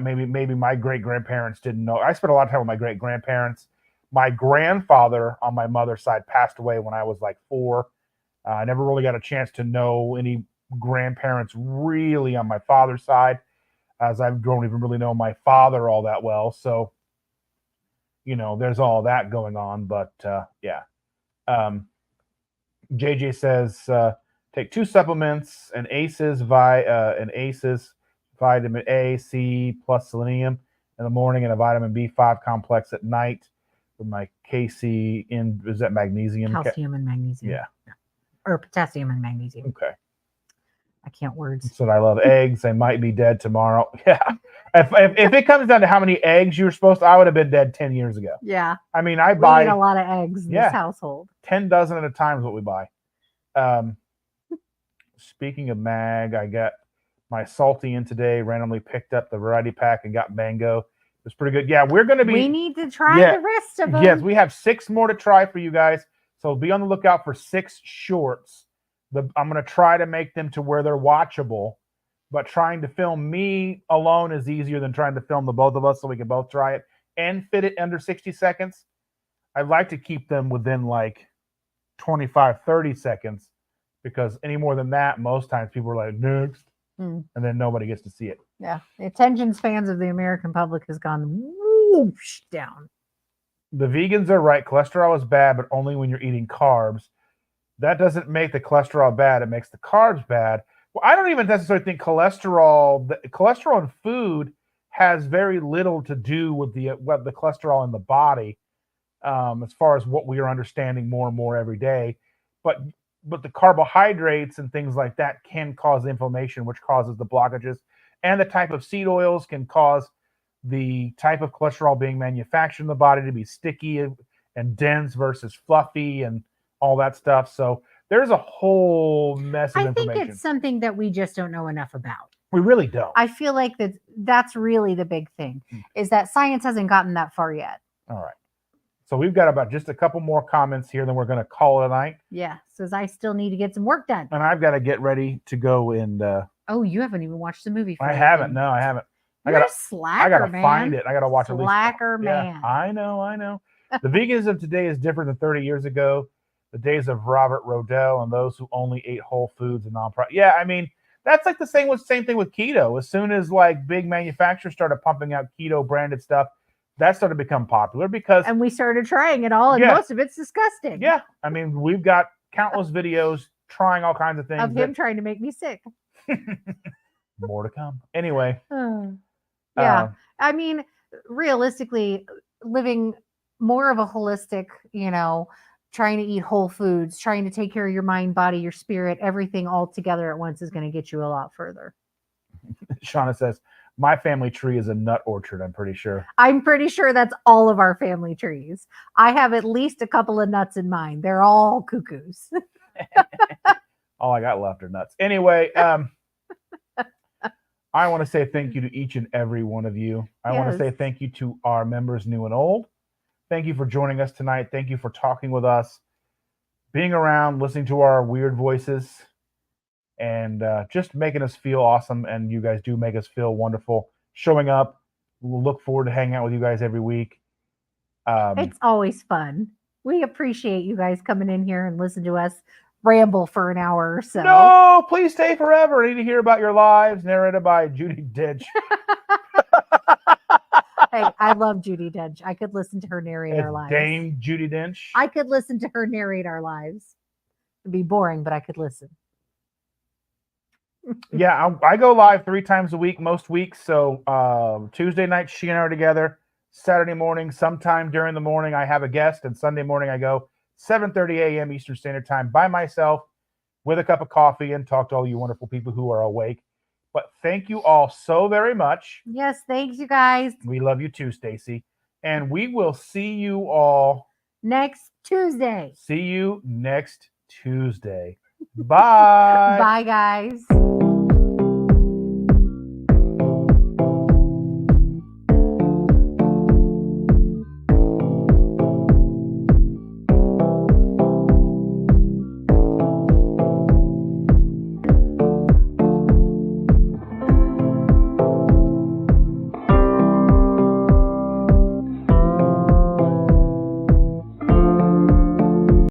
Maybe my great grandparents didn't know. I spent a lot of time with my great grandparents. My grandfather on my mother's side passed away when I was like 4. I never really got a chance to know any grandparents really on my father's side, as I don't even really know my father all that well. So, there's all that going on. But yeah. JJ says take 2 supplements, an ACEs vitamin A, C plus selenium in the morning, and a vitamin B5 complex at night with my KC is that magnesium? Calcium and magnesium. Yeah. Or potassium and magnesium. Okay. I can't words. That's what I love. Eggs. I might be dead tomorrow. Yeah. If it comes down to how many eggs you were supposed to, I would have been dead 10 years ago. Yeah. I mean, we buy eat a lot of eggs in this household. 10 dozen at a time is what we buy. Speaking of mag, I got my salty in today, randomly picked up the variety pack and got mango. It was pretty good. Yeah, we need to try the rest of them. Yes, we have 6 more to try for you guys. So be on the lookout for 6 shorts. I'm going to try to make them to where they're watchable, but trying to film me alone is easier than trying to film the both of us so we can both try it and fit it under 60 seconds. I'd like to keep them within like 25, 30 seconds because any more than that, most times people are like, next, and then nobody gets to see it. Yeah. The attention spans of the American public has gone whoosh down. The vegans are right. Cholesterol is bad, but only when you're eating carbs. that doesn't make the cholesterol bad. It makes the carbs bad. Well, I don't even necessarily think cholesterol in food has very little to do with the cholesterol in the body, as far as what we are understanding more and more every day. But the carbohydrates and things like that can cause inflammation, which causes the blockages. And the type of seed oils can cause the type of cholesterol being manufactured in the body to be sticky and dense versus fluffy and all that stuff. So there's a whole mess of I think information. it's something that we just don't know enough about. We really don't. I feel like that's really the big thing, is that science hasn't gotten that far yet. All right. So we've got about just a couple more comments here, then we're going to call it a night. Yeah. Says I still need to get some work done. And I've got to get ready to go and oh, you haven't even watched the movie. I haven't. No, I haven't. You're a slacker, I gotta man. find it. I gotta watch slacker, at least. man. Yeah, I know. The vegans of today is different than 30 years ago. The days of Robert Rodell and those who only ate whole foods and non-processed. Yeah, I mean, that's like the same thing with keto. As soon as like big manufacturers started pumping out keto branded stuff, that started to become popular and we started trying it all, and most of it's disgusting. Yeah, I mean, we've got countless videos trying all kinds of things of him trying to make me sick. More to come. Anyway. Yeah. I mean, realistically, living more of a holistic, trying to eat whole foods, trying to take care of your mind, body, your spirit, everything all together at once is going to get you a lot further. Shauna says, my family tree is a nut orchard, I'm pretty sure. I'm pretty sure that's all of our family trees. I have at least a couple of nuts in mine. They're all cuckoos. All I got left are nuts. Anyway, I want to say thank you to each and every one of you. I want to say thank you to our members, new and old. Thank you for joining us tonight. Thank you for talking with us, being around, listening to our weird voices, and just making us feel awesome. And you guys do make us feel wonderful. Showing up. We'll look forward to hanging out with you guys every week. It's always fun. We appreciate you guys coming in here and listen to us ramble for an hour or so. No, please stay forever. I need to hear about your lives, narrated by Judi Dench. Hey, I love Judi Dench. I could listen to her narrate our lives. Dame Judi Dench. I could listen to her narrate our lives. It'd be boring, but I could listen. Yeah, I go live 3 times a week, most weeks. So Tuesday night, she and I are together. Saturday morning, sometime during the morning, I have a guest. And Sunday morning, I go 7:30 a.m. Eastern Standard Time by myself with a cup of coffee and talk to all you wonderful people who are awake. But thank you all so very much. Yes, thanks, you guys. We love you too, Stacy. And we will see you all next Tuesday. See you next Tuesday. Bye. Bye, guys.